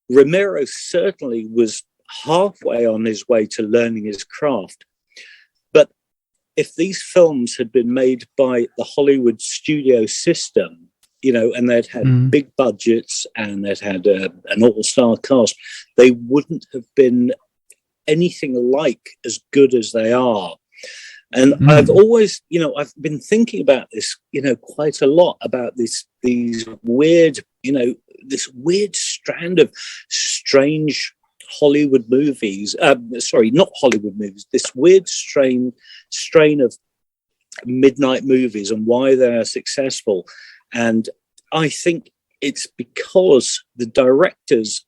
Romero certainly was halfway on his way to learning his craft. But if these films had been made by the Hollywood studio system, and they'd had big budgets and they'd had an all-star cast, they wouldn't have been anything like as good as they are. And I've always, I've been thinking about this, quite a lot, about these weird, this weird strand of strange Hollywood movies. Sorry, not Hollywood movies. This weird strain of midnight movies and why they are successful. And I think it's because the directors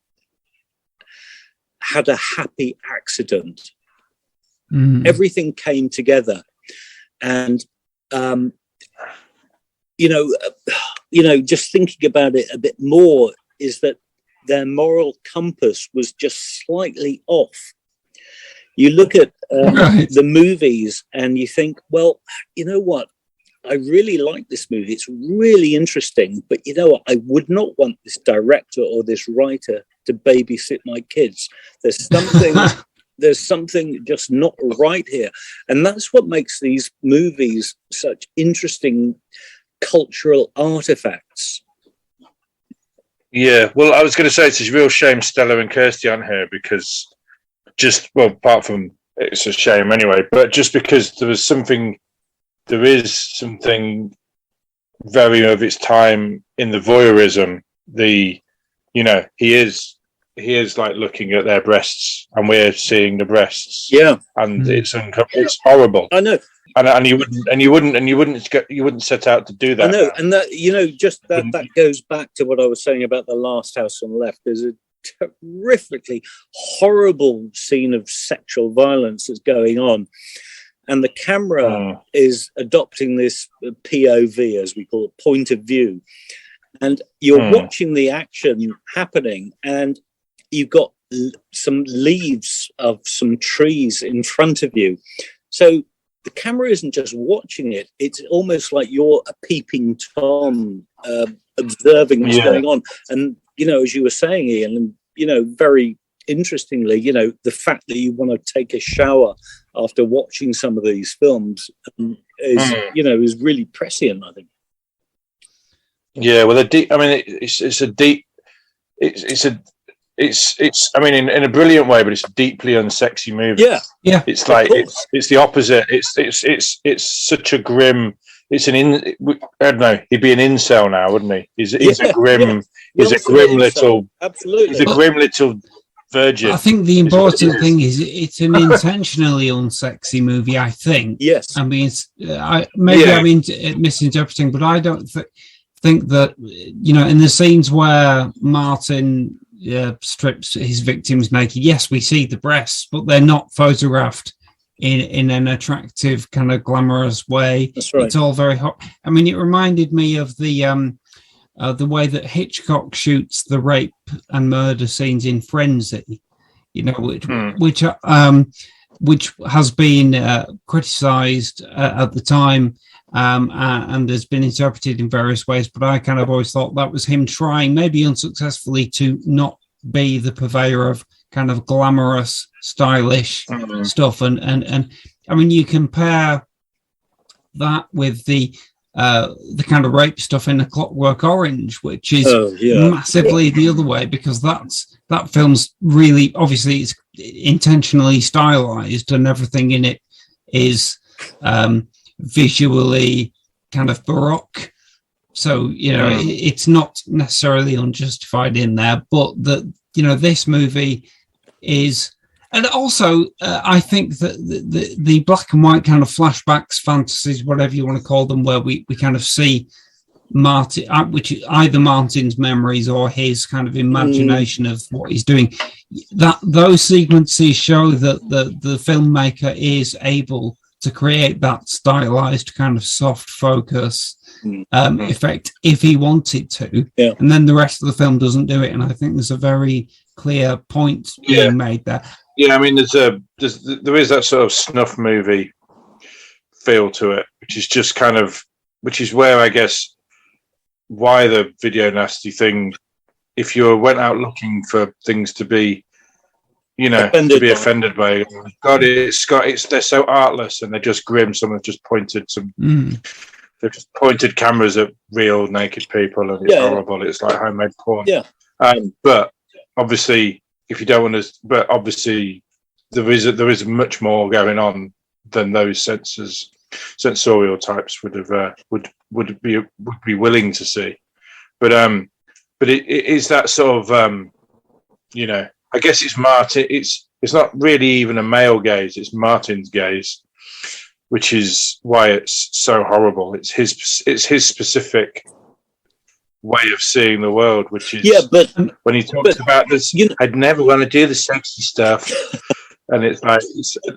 had a happy accident. Everything came together, and just thinking about it a bit more is that their moral compass was just slightly off. You look at the movies and you think, well, you know what? I really like this movie. It's really interesting, but you know what? I would not want this director or this writer to babysit my kids. There's something just not right here. And that's what makes these movies such interesting cultural artifacts. Yeah, well, I was going to say it's a real shame Stella and Kirsty aren't here because apart from it's a shame anyway, but just because there is something very of its time in the voyeurism. He is like looking at their breasts, and we're seeing the breasts. Yeah, and it's horrible. I know, and you wouldn't set out to do that. I know, and that that goes back to what I was saying about The Last House on the Left. There's a terrifically horrible scene of sexual violence that's going on, and the camera is adopting this POV, as we call it, point of view, and you're watching the action happening, and you've got some leaves of some trees in front of you. So the camera isn't just watching it. It's almost like you're a peeping Tom observing what's going on. And, as you were saying, Ian, and, very interestingly, the fact that you want to take a shower after watching some of these films is really prescient, I think. Yeah, well, it's I mean, in a brilliant way, but it's a deeply unsexy movie. Yeah. It's like it's the opposite. It's such a grim it's I don't know. He'd be an incel now, wouldn't he? He's a grim. Yeah. He's a grim little. Absolutely. He's a grim little virgin. I think the important thing is it's an intentionally unsexy movie. I think. Yes. I mean, I'm misinterpreting, but I don't think that, you know, in the scenes where Martin strips his victims naked, yes, we see the breasts, but they're not photographed in an attractive kind of glamorous way. That's right. It's all very hot. I mean, it reminded me of the way that Hitchcock shoots the rape and murder scenes in Frenzy, you know, which has been criticised at the time and has been interpreted in various ways. But I kind of always thought that was him trying, maybe unsuccessfully, to not be the purveyor of kind of glamorous, stylish stuff. And I mean, you compare that with the kind of rape stuff in A Clockwork Orange, which is massively the other way, because that film's really, obviously, it's intentionally stylized and everything in it is visually kind of baroque. So, you know, it's not necessarily unjustified in there, but this movie is. And also, I think that the black and white kind of flashbacks, fantasies, whatever you want to call them, where we kind of see Martin, which is either Martin's memories or his kind of imagination of what he's doing, that those sequences show that the filmmaker is able to create that stylized kind of soft focus effect if he wanted to. Yeah. And then the rest of the film doesn't do it. And I think there's a very clear point being made there. Yeah, I mean, there is that sort of snuff movie feel to it, which is just kind of, which is where I guess why the video nasty thing. If you went out looking for things to be, you know, offended by, God, they're so artless and they're just grim. Someone just pointed they've just pointed cameras at real naked people and it's horrible. It's like homemade porn. Yeah, but obviously. If you don't want to, but obviously there is much more going on than those sensorial types would be willing to see. But it is that sort of you know, I guess it's Martin. It's not really even a male gaze. It's Martin's gaze, which is why it's so horrible. It's his specific way of seeing the world, which is when he talks about this, I'd never want to do the sexy stuff, and it's like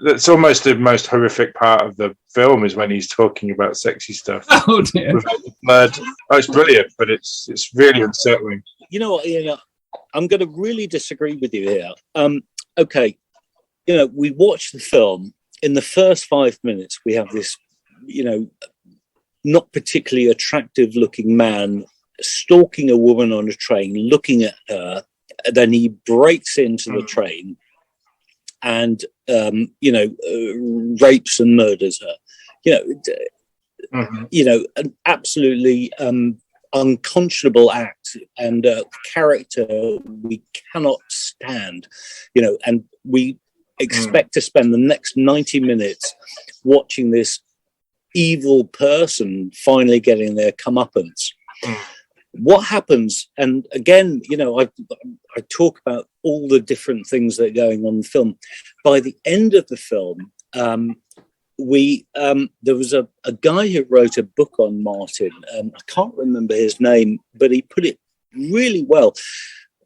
it's almost the most horrific part of the film is when he's talking about sexy stuff. Oh dear! Blood. Oh, it's brilliant, but it's really unsettling. You know what? I'm going to really disagree with you here. Okay, you know, we watch the film. In the first 5 minutes, we have this, you know, not particularly attractive looking man stalking a woman on a train, looking at her. Then he breaks into the train and, rapes and murders her. You know, an absolutely unconscionable act and a character we cannot stand, you know, and we expect to spend the next 90 minutes watching this evil person finally getting their comeuppance. What happens, and again, you know, I talk about all the different things that are going on in the film. By the end of the film, there was a guy who wrote a book on Martin. I can't remember his name, but he put it really well.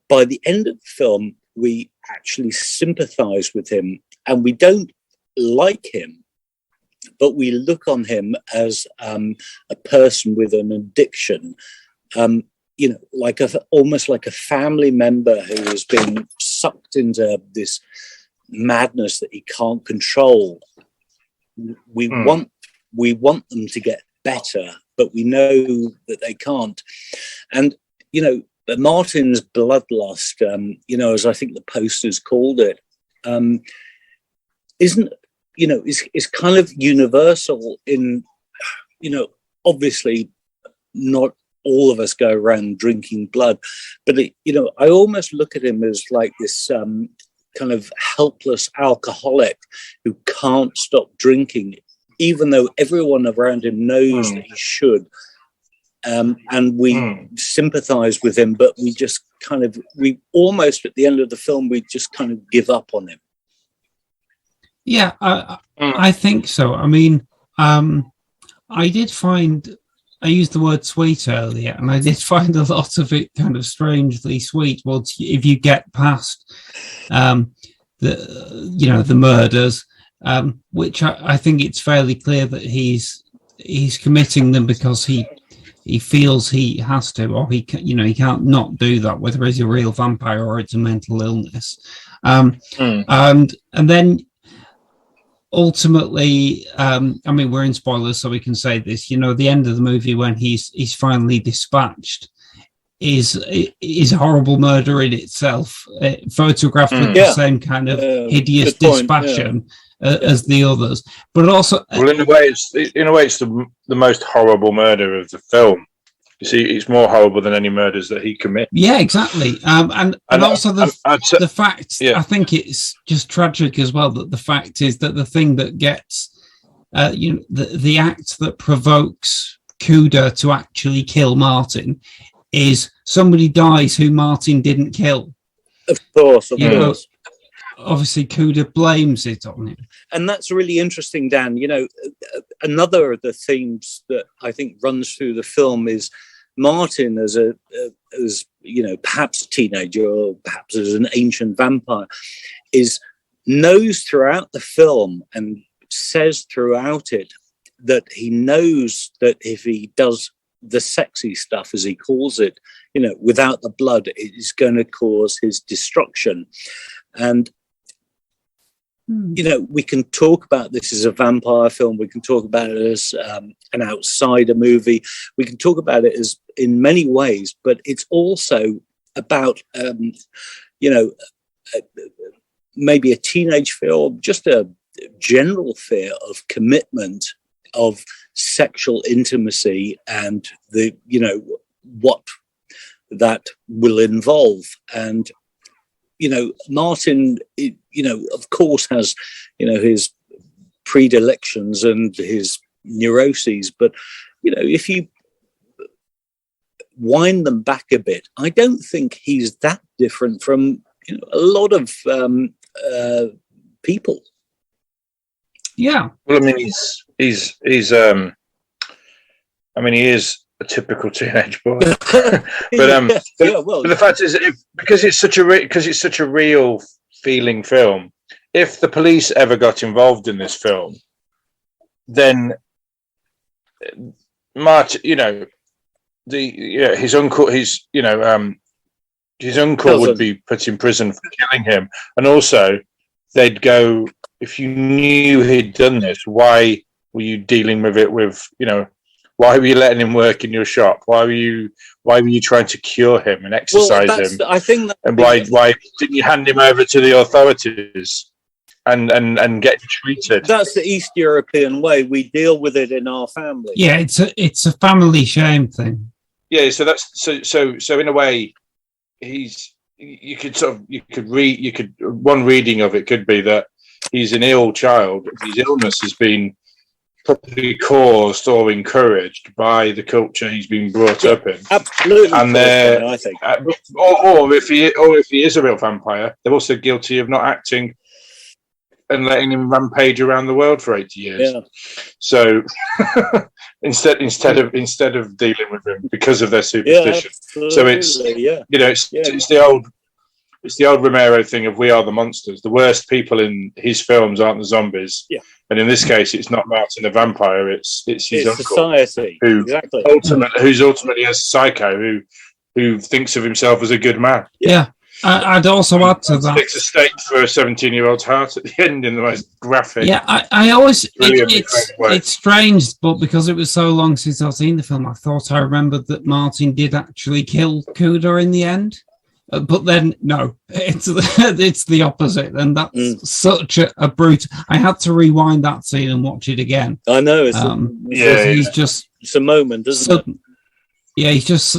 By the end of the film, we actually sympathise with him, and we don't like him, but we look on him as a person with an addiction. You know, like almost like a family member who has been sucked into this madness that he can't control. We want them to get better, but we know that they can't. And you know, Martin's bloodlust, you know, as I think the posters called it, isn't, you know, is kind of universal in, you know, obviously not all of us go around drinking blood, but you know, I almost look at him as like this kind of helpless alcoholic who can't stop drinking even though everyone around him knows that he should. And we sympathize with him, but we almost at the end of the film, we just kind of give up on him. Yeah, I think so. I mean, I did find, I used the word sweet earlier, and I did find a lot of it kind of strangely sweet. Well, if you get past the murders, which I think it's fairly clear that he's committing them because he feels he has to, or he can't not do that, whether he's a real vampire or it's a mental illness. And then ultimately, I mean, we're in spoilers, so we can say this. The end of the movie when he's finally dispatched is a horrible murder in itself, photographed with the same kind of hideous dispassion as the others, but also, well, in a way, it's the most horrible murder of the film. You see, it's more horrible than any murders that he commits. Yeah, exactly. And also the fact, I think it's just tragic as well, that the fact is that the thing that gets, the act that provokes Cuda to actually kill Martin is somebody dies who Martin didn't kill. Of course. Obviously, Cuda blames it on him. And that's really interesting, Dan. Another of the themes that I think runs through the film is Martin as perhaps a teenager or perhaps as an ancient vampire, knows throughout the film and says throughout it that he knows that if he does the sexy stuff, as he calls it, without the blood, it is going to cause his destruction. And we can talk about this as a vampire film. We can talk about it as an outsider movie. We can talk about it as in many ways, but it's also about, maybe a teenage fear or just a general fear of commitment, of sexual intimacy, and what that will involve. And Martin, of course, has, his predilections and his neuroses, but, if you wind them back a bit, I don't think he's that different from, a lot of people. Yeah. Well, I mean, he is a typical teenage boy, but the fact is, because it's such a real feeling film. If the police ever got involved in this film, then Martin, his uncle, his uncle would be put in prison for killing him, and also they'd go, if you knew he'd done this, why were you dealing with it with, why were you letting him work in your shop? Why were you trying to cure him and exercise him? I think and why didn't you hand him over to the authorities and get treated? That's the East European way. We deal with it in our family. Yeah, it's a family shame thing. Yeah, so that's so in a way, one reading of it could be that he's an ill child. His illness has been probably caused or encouraged by the culture he's been brought up in. Absolutely, and I think, or if he is a real vampire, they're also guilty of not acting and letting him rampage around the world for 80 years. Yeah. So instead of dealing with him because of their superstition. So it's it's the old Romero thing of we are the monsters. The worst people in his films aren't the zombies. Yeah. And in this case, it's not Martin the vampire. It's his uncle, society, who's ultimately a psycho who thinks of himself as a good man. Yeah. I'd also add to that. Sticks a stake for a 17-year-old's heart at the end in the most graphic. Yeah, I always it's strange, but because it was so long since I've seen the film, I thought I remembered that Martin did actually kill Cuda in the end. But then no, it's the opposite, and that's such a brute. I had to rewind that scene and watch it again. I know it's it's a moment, isn't it? Yeah, he's just,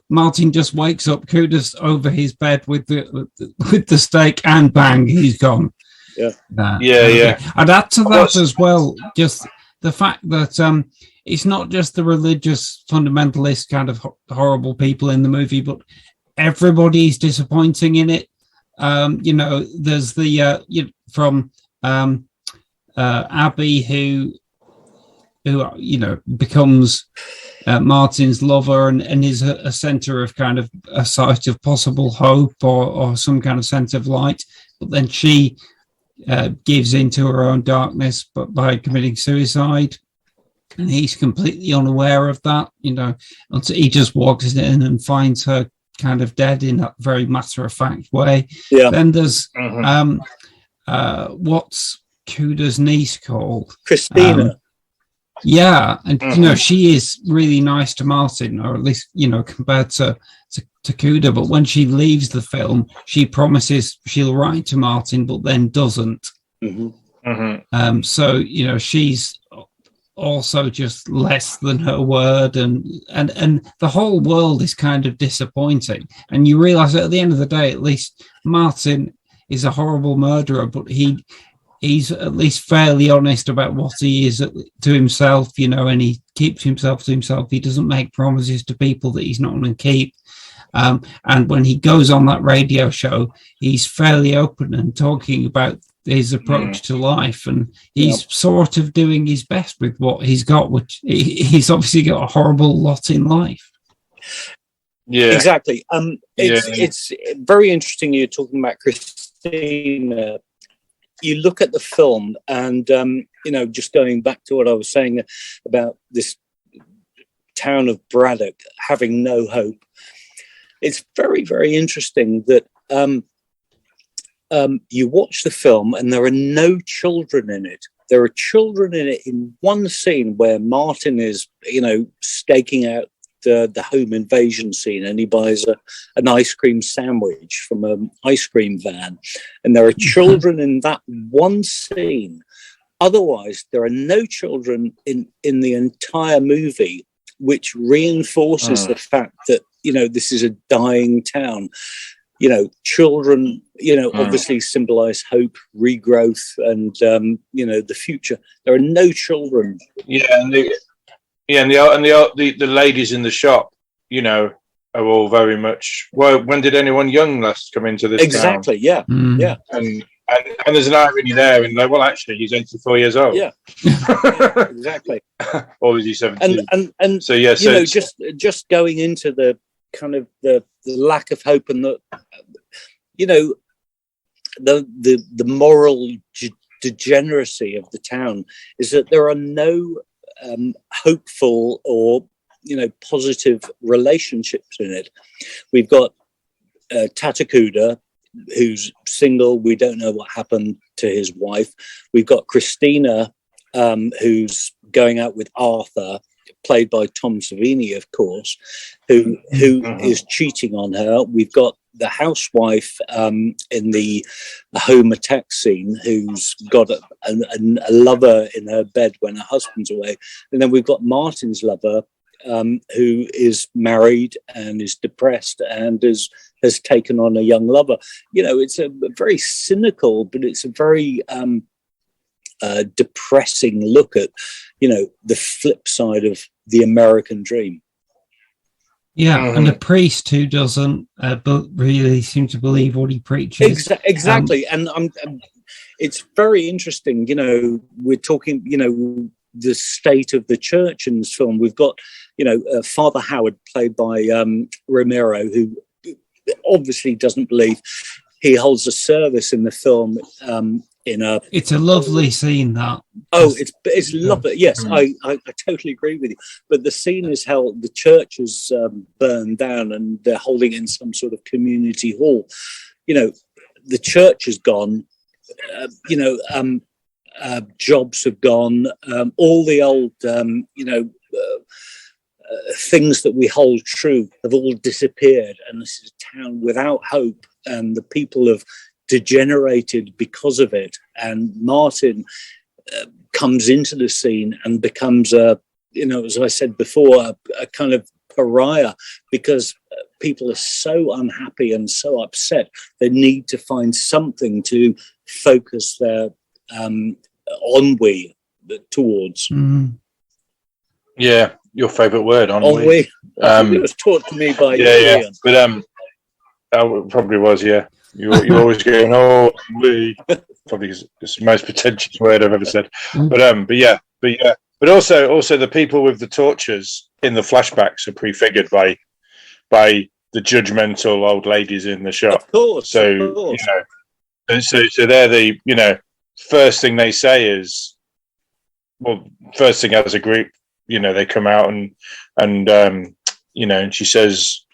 Martin just wakes up, Cuda's over his bed with the stake, and bang, he's gone. Yeah. I'd add to that as well, just the fact that it's not just the religious fundamentalist kind of horrible people in the movie, but everybody's disappointing in it. There's the from Abby who becomes Martin's lover and is a center of kind of a site of possible hope or some kind of sense of light, but then she gives into her own darkness but by committing suicide, and he's completely unaware of that, until he just walks in and finds her kind of dead in that very matter-of-fact way. Then there's what's Cuda's niece called? Christina. And she is really nice to Martin, or at least compared to Cuda. But when she leaves the film, she promises she'll write to Martin, but then doesn't. So she's also just less than her word, and the whole world is kind of disappointing. And you realise that at the end of the day, at least Martin is a horrible murderer, but he's at least fairly honest about what he is to himself, and he keeps himself to himself. He doesn't make promises to people that he's not going to keep. And when he goes on that radio show, he's fairly open and talking about his approach to life, and he's sort of doing his best with what he's got, which he's obviously got a horrible lot in life. Exactly. It's very interesting you're talking about Christina. You look at the film and just going back to what I was saying about this town of Braddock having no hope, it's very, very interesting that you watch the film and there are no children in it. There are children in it in one scene where Martin is, staking out the home invasion scene, and he buys an ice cream sandwich from an ice cream van. And there are children in that one scene. Otherwise, there are no children in the entire movie, which reinforces the fact that, this is a dying town. Children, obviously symbolize hope, regrowth, and, the future. There are no children. And the ladies in the shop, are all very much. Well, when did anyone young last come into this town? Yeah. And there's an irony there, and actually, he's 84 years old. Yeah, exactly. Or is he 17? And so just going into the kind of the lack of hope and the moral degeneracy of the town is that there are no hopeful or positive relationships in it. We've got Tatakuda, who's single. We don't know what happened to his wife. We've got Christina, who's going out with Arthur, played by Tom Savini, of course, who is cheating on her. We've got the housewife in the home attack scene who's got a lover in her bed when her husband's away. And then we've got Martin's lover, who is married and is depressed and has taken on a young lover. It's a very cynical, but it's a very depressing look at, the flip side of the American dream. And a priest who doesn't really seem to believe what he preaches. Exactly. And it's very interesting, we're talking, the state of the church in this film. We've got, Father Howard, played by Romero, who obviously doesn't believe. He holds a service in the film it's a lovely scene, that. It's lovely. Yes, I totally agree with you. But the scene is held, the church is burned down and they're holding in some sort of community hall. The church is gone. Jobs have gone. All the old, things that we hold true have all disappeared. And this is a town without hope. And the people have degenerated because of it. And Martin comes into the scene and becomes as I said before, a kind of pariah, because people are so unhappy and so upset. They need to find something to focus their ennui towards. Yeah, your favourite word, ennui. Ennui. It was taught to me by Ian. But it probably was. Yeah, you're always going, oh, ennui. Probably it's the most pretentious word I've ever said. But also the people with the torches in the flashbacks are prefigured by the judgmental old ladies in the shop. Of course. So so they're the first thing they say is, well, first thing as a group, they come out and she says,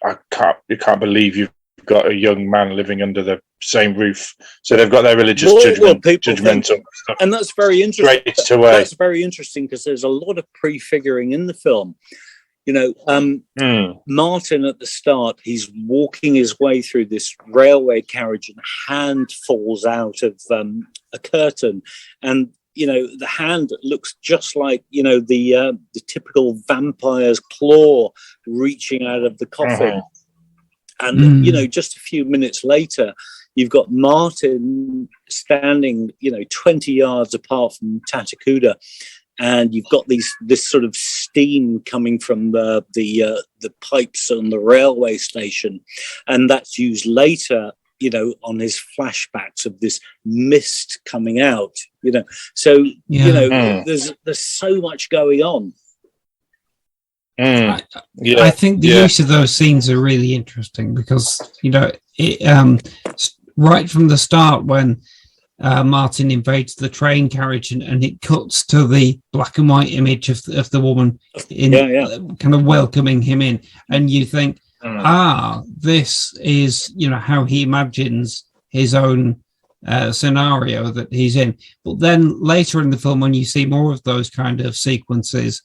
you can't believe you've got a young man living under the same roof. So they've got their religious judgmental stuff. And that's very interesting. Straight away. That's very interesting because there's a lot of prefiguring in the film. Martin at the start, he's walking his way through this railway carriage and a hand falls out of a curtain. And the hand looks just like, the typical vampire's claw reaching out of the coffin. And, just a few minutes later, you've got Martin standing, 20 yards apart from Tatakuda. And you've got this sort of steam coming from the pipes on the railway station. And that's used later, on his flashbacks of this mist coming out, So, there's so much going on. I think the use of those scenes are really interesting because, right from the start when Martin invades the train carriage and it cuts to the black and white image of the woman kind of welcoming him in, and you think, this is how he imagines his own scenario that he's in. But then later in the film, when you see more of those kind of sequences,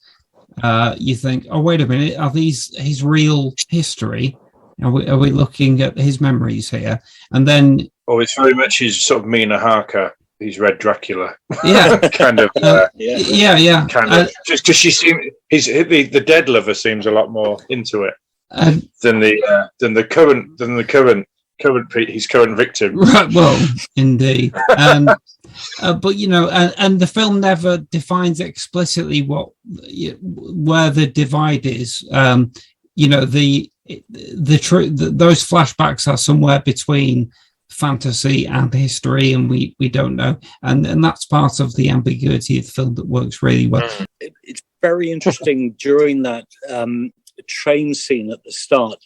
you think, oh, wait a minute, are these his real history? Are we looking at his memories here? And then it's very much his sort of Mina Harker. He's read Dracula. Yeah, kind of. Yeah. Kind of. Just because she seems, the dead lover seems a lot more into it than the current his current victim. Right. Well, indeed. But and the film never defines explicitly where the divide is. Those flashbacks are somewhere between fantasy and history, and we don't know, and that's part of the ambiguity of the film that works really well. It's very interesting during that train scene at the start,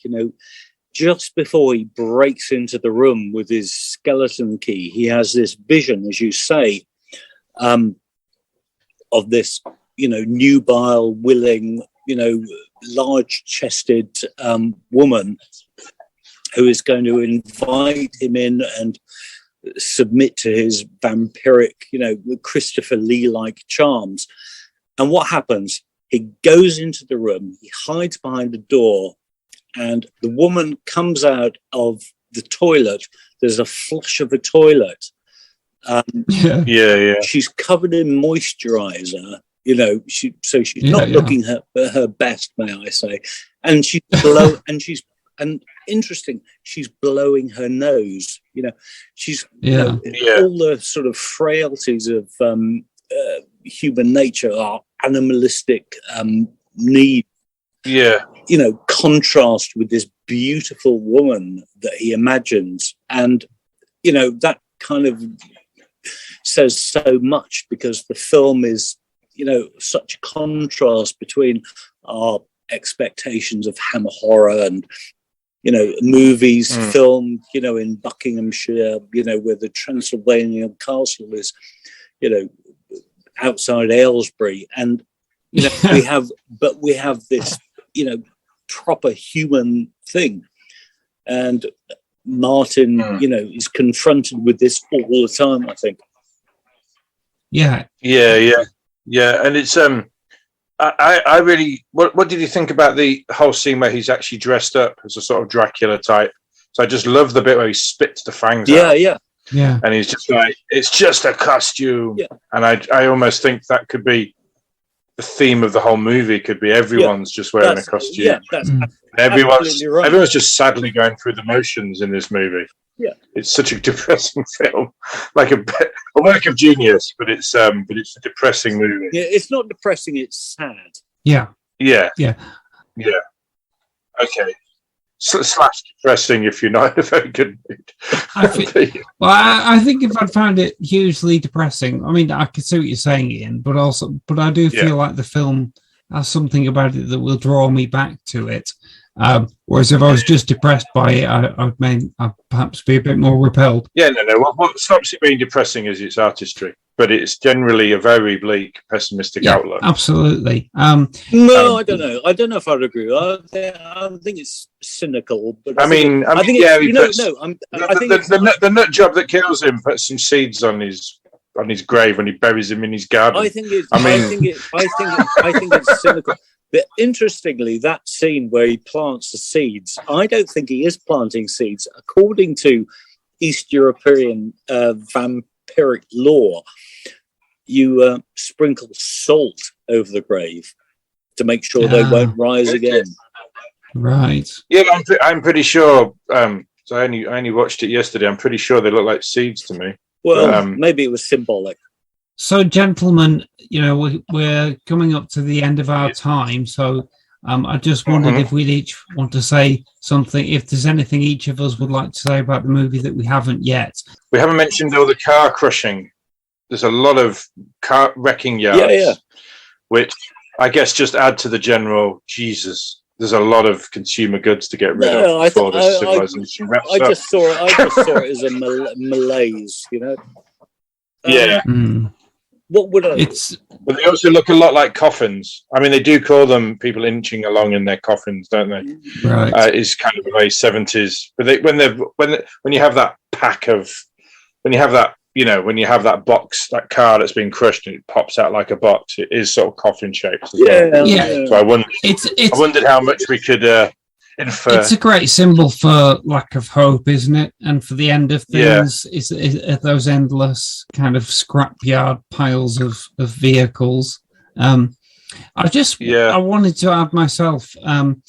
just before he breaks into the room with his skeleton key, he has this vision, as you say, of this nubile, willing, large-chested woman who is going to invite him in and submit to his vampiric, Christopher Lee-like charms. And what happens? He goes into the room, he hides behind the door, and the woman comes out of the toilet. There's a flush of a toilet. She's covered in moisturizer. She's not looking her best, may I say, and she's interesting. She's blowing her nose. She's all the sort of frailties of human nature are animalistic need. Contrast with this beautiful woman that he imagines, and that kind of says so much because the film is such a contrast between our expectations of Hammer horror and movies filmed in Buckinghamshire, where the Transylvanian castle is outside Aylesbury, and we have this proper human thing, and Martin is confronted with this all the time, I think. Yeah, and it's I really what did you think about the whole scene where he's actually dressed up as a sort of Dracula type? So I just love the bit where he spits the fangs out. Yeah. And he's just like, it's just a costume. Yeah. And I almost think that could be the theme of the whole movie, could be everyone's just wearing a costume. Yeah, that's everyone's just sadly going through the motions in this movie. It's such a depressing film, like a work of genius, but it's a depressing movie. Yeah, it's not depressing; it's sad. Yeah. Okay. Slash depressing if you're not in a very good mood. I think if I'd found it hugely depressing, I mean, I can see what you're saying, Ian, but I do feel like the film has something about it that will draw me back to it. Whereas if I was just depressed by it, I'd perhaps be a bit more repelled. Yeah, no. What stops it being depressing is its artistry, but it's generally a very bleak, pessimistic outlook. Absolutely. I don't know. I don't know if I'd agree. I think it's cynical. But I think the nut job that kills him puts some seeds on his grave when he buries him in his garden. I think it's cynical. But interestingly, that scene where he plants the seeds, I don't think he is planting seeds. According to East European vampiric lore, you sprinkle salt over the grave to make sure they won't rise again. Right. Yeah, I'm pretty sure. So I only watched it yesterday. I'm pretty sure they look like seeds to me. Well, maybe it was symbolic. So, gentlemen, we're coming up to the end of our time. So, I just wondered if we'd each want to say something. If there's anything each of us would like to say about the movie that we haven't yet. We haven't mentioned all the car crushing. There's a lot of car wrecking yards, which I guess just add to the general Jesus. There's a lot of consumer goods to get rid of before this civilization wraps up. I just saw it as a malaise, What would I? But they also look a lot like coffins. I mean, they do call them people inching along in their coffins, don't they? Right. It's kind of a very 70s. But when you have that box, that car that's been crushed and it pops out like a box, it is sort of coffin shaped. Yeah. So I wondered how much we could infer. It's a great symbol for lack of hope, isn't it? And for the end of things, is those endless kind of scrapyard piles of vehicles. I wanted to add myself. I'm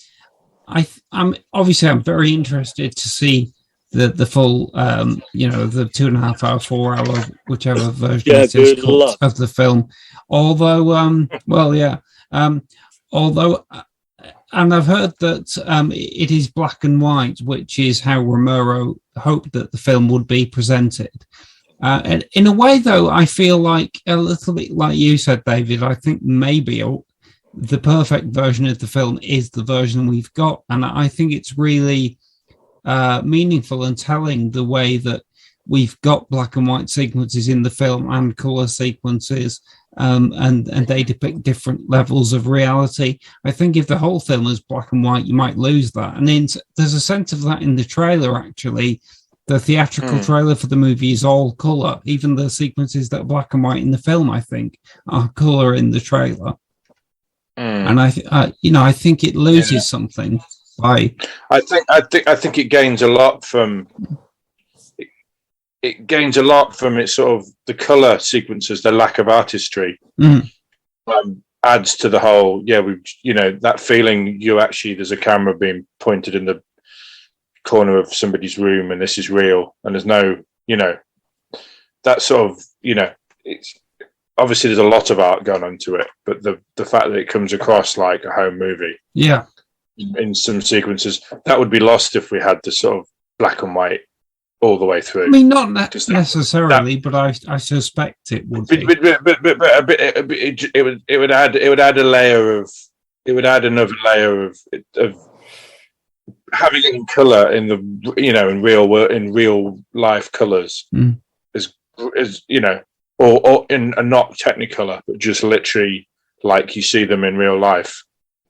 very interested to see the full, the 2.5 hour, 4 hour, whichever version it is called, of the film. Although, and I've heard that it is black and white, which is how Romero hoped that the film would be presented. And in a way, though, I feel like a little bit like you said, David, I think maybe the perfect version of the film is the version we've got. And I think it's really meaningful and telling the way that we've got black and white sequences in the film and colour sequences, and they depict different levels of reality. I think if the whole film is black and white, you might lose that. And then there's a sense of that in the trailer, actually. The theatrical trailer for the movie is all colour. Even the sequences that are black and white in the film, I think, are colour in the trailer. And I think it loses something by. I think it gains a lot from. It gains a lot from its sort of the color sequences, the lack of artistry, adds to the whole. Yeah, that feeling. There's a camera being pointed in the corner of somebody's room, and this is real, and there's no, that sort of, it's obviously there's a lot of art going onto it, but the fact that it comes across like a home movie, in some sequences, that would be lost if we had the sort of black and white all the way through. I mean, not necessarily, but I suspect it would be. But it would add a layer of. It would add another layer of having it in color in the in real life colors is or in a not technicolor, but just literally like you see them in real life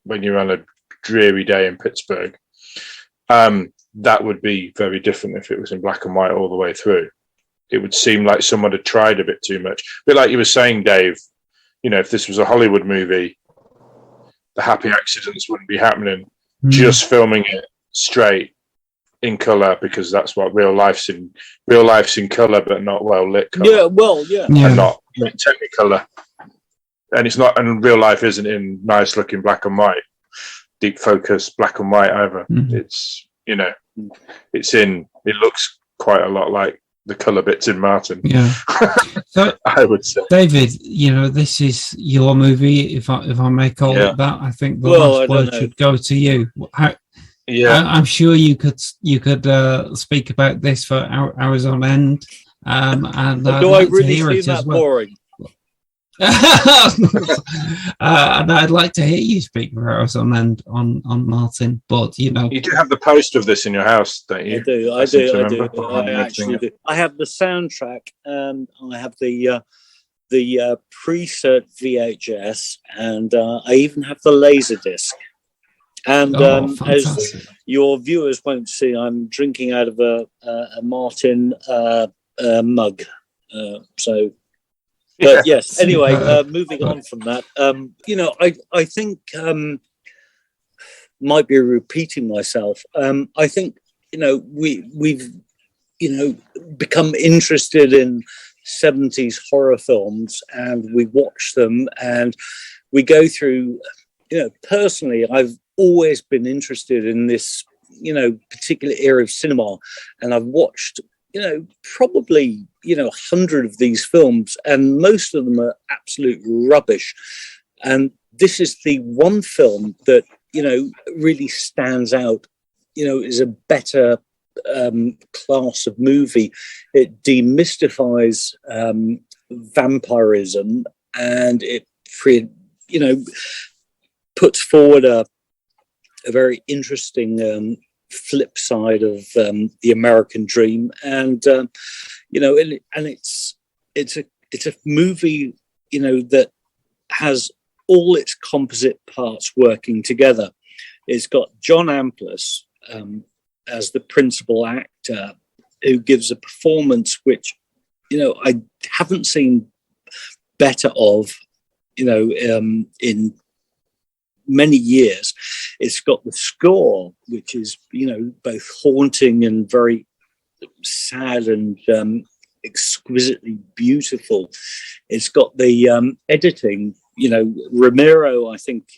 when you're on a dreary day in Pittsburgh. That would be very different if it was in black and white all the way through. It would seem like someone had tried a bit too much. A bit like you were saying, Dave, if this was a Hollywood movie, the happy accidents wouldn't be happening. Just filming it straight in color because that's what real life's in color, but not well lit color. And not technicolor. And it's not, and real life isn't in nice looking black and white, deep focus black and white either. It's it looks quite a lot like the colour bits in Martin. Yeah. So, I would say. David, this is your movie. If I may call it that, I think the last word should go to you. I'm sure you could speak about this for hours on end. And do I really seem that boring? And I'd like to hear you speak for hours on end on Martin, but you do have the poster of this in your house, don't you? I do. I actually do. I have the soundtrack, and I have the pre-cert VHS, and I even have the laser disc. And as your viewers won't see, I'm drinking out of a Martin mug. But yes, anyway, moving on from that, I think, might be repeating myself. I think, we've become interested in 70s horror films, and we watch them, and we go through, personally, I've always been interested in this, particular era of cinema, and I've watched probably 100 of these films, and most of them are absolute rubbish. And this is the one film that really stands out. Is a better class of movie. It demystifies vampirism, and it puts forward a very interesting flip side of the American dream, and it's a movie that has all its composite parts working together. It's got John Amplas as the principal actor, who gives a performance which I haven't seen better of in many years. It's got the score, which is both haunting and very sad and exquisitely beautiful. It's got the editing. Romero, I think,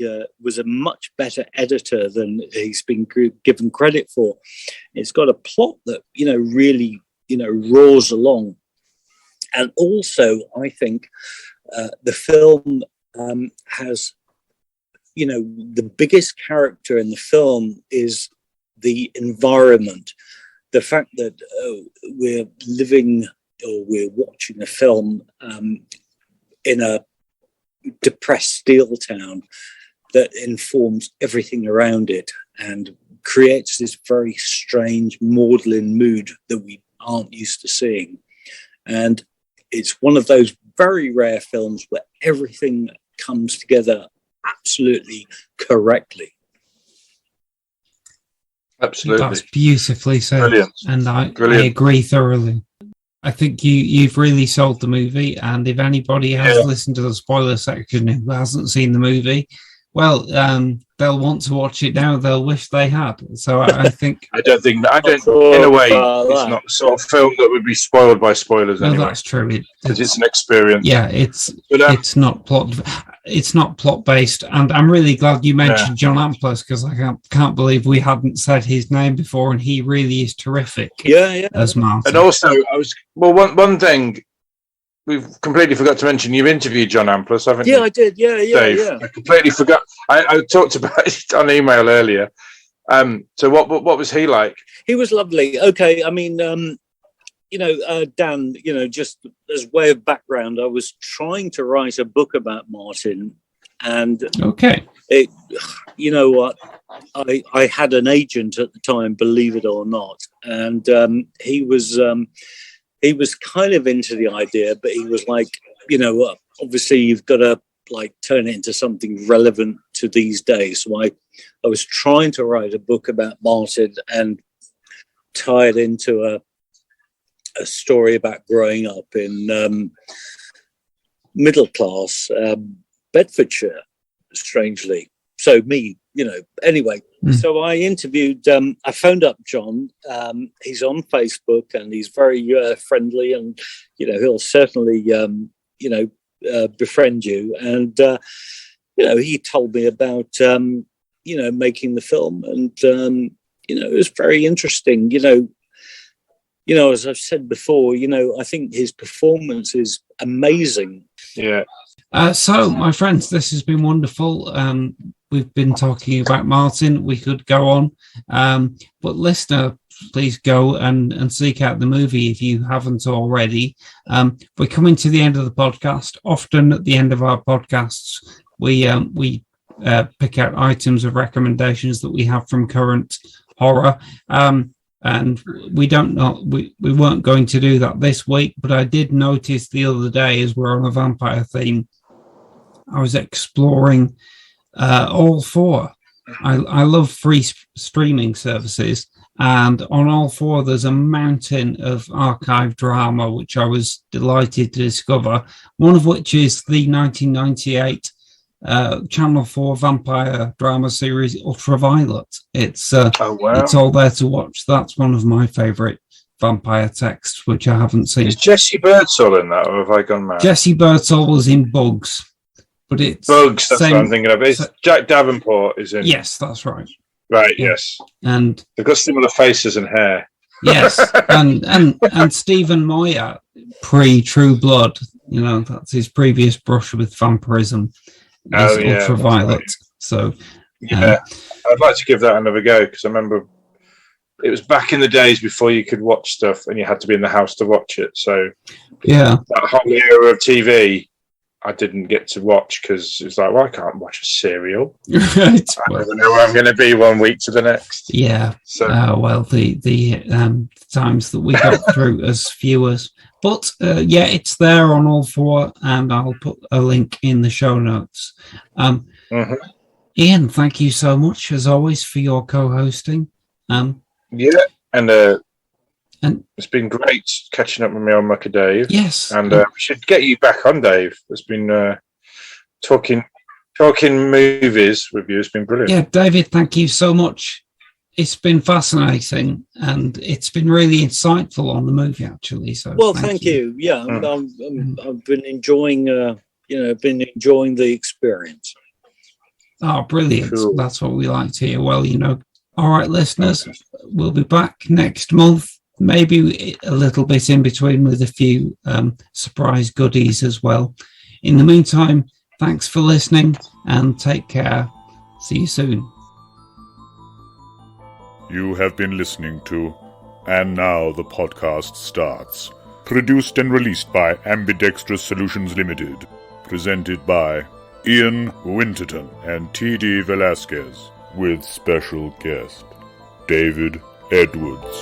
was a much better editor than he's been given credit for. It's got a plot that really roars along, and also I think the film has the biggest character in the film is the environment. The fact that we're living or we're watching a film in a depressed steel town that informs everything around it and creates this very strange maudlin mood that we aren't used to seeing. And it's one of those very rare films where everything comes together absolutely correctly. Absolutely. That's beautifully said. Brilliant. And I agree thoroughly. I think you've really sold the movie, and if anybody has listened to the spoiler section who hasn't seen the movie, well, they'll want to watch it now. They'll wish they had. So I think in a way, it's not the sort of film that would be spoiled by spoilers. No, anyway, that's true. Because it's an experience. Yeah, it's not plot. It's not plot based, and I'm really glad you mentioned John Amplas, because I can't believe we hadn't said his name before, and he really is terrific. Yeah. As Martin. And also, one thing we've completely forgot to mention. You interviewed John Amplas, haven't you? Yeah, I did. Yeah. Dave, I completely forgot. I talked about it on email earlier. So what was he like? He was lovely. Okay, I mean, Dan, just as way of background, I was trying to write a book about Martin, and I had an agent at the time, believe it or not, and he was kind of into the idea, but he was like, obviously you've got to turn it into something relevant to these days. So I was trying to write a book about Martin and tie it into a story about growing up in middle class Bedfordshire, strangely. So me, anyway. So I interviewed, I phoned up John. He's on Facebook, and he's very friendly, and he'll certainly befriend you. And he told me about making the film, and it was very interesting. as I've said before, I think his performance is amazing. Yeah. So, my friends, this has been wonderful. We've been talking about Martin. We could go on, but listener, please go and seek out the movie if you haven't already. We're coming to the end of the podcast. Often at the end of our podcasts, we pick out items of recommendations that we have from current horror. And we weren't going to do that this week, but I did notice the other day, as we're on a vampire theme, I was exploring All 4. I love free streaming services, and on All 4 there's a mountain of archive drama which I was delighted to discover, one of which is the 1998 Channel 4 vampire drama series Ultraviolet. It's It's all there to watch. That's one of my favourite vampire texts, which I haven't seen. Is Jesse Birdsall in that, or have I gone mad? Jesse Birdsall was in Bugs, but it's Bugs. That's what I'm thinking of. It's Jack Davenport is in. Yes, that's right. Right. Yes. And they've got similar faces and hair. Yes, and Stephen Moyer, pre-True Blood. That's his previous brush with vampirism. Ultraviolet. Right. So yeah, I'd like to give that another go, because I remember it was back in the days before you could watch stuff and you had to be in the house to watch it. So yeah, that whole era of TV I didn't get to watch, because it's like, well, I can't watch a serial. Right. I never know where I'm going to be one week to the next. Yeah. So the times that we got through as viewers. But it's there on All 4, and I'll put a link in the show notes. Ian, thank you so much, as always, for your co-hosting. And it's been great catching up with me on Mucker Dave. Yes. And we should get you back on, Dave. It's been talking movies with you. It's been brilliant. Yeah, David, thank you so much. It's been fascinating, and it's been really insightful on the movie, actually. So, thank you. Yeah, I've been enjoying, enjoying the experience. Oh, brilliant! Cool. That's what we like to hear. Well, all right, listeners, we'll be back next month. Maybe a little bit in between with a few surprise goodies as well. In the meantime, thanks for listening and take care. See you soon. You have been listening to And Now the Podcast Starts. Produced and released by Ambidextrous Solutions Limited. Presented by Ian Winterton and T.D. Velasquez. With special guest David Edwards.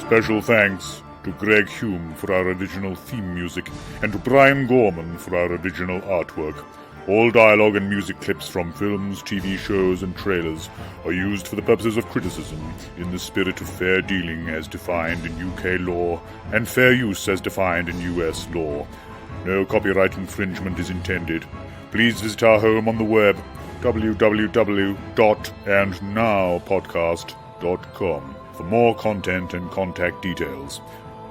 Special thanks to Greg Hume for our original theme music and to Brian Gorman for our original artwork. All dialogue and music clips from films, TV shows, and trailers are used for the purposes of criticism in the spirit of fair dealing as defined in UK law and fair use as defined in US law. No copyright infringement is intended. Please visit our home on the web, www.andnowpodcast.com, for more content and contact details.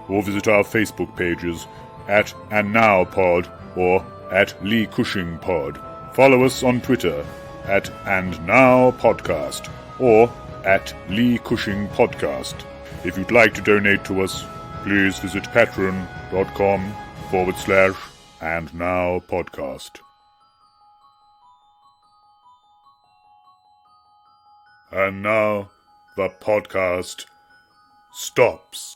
Or visit our Facebook pages at AndNowPod or at Lee Cushing Pod. Follow us on Twitter at AndNowPodcast or at Lee Cushing Podcast. If you'd like to donate to us, please visit patreon.com/AndNowPodcast. And now the podcast stops.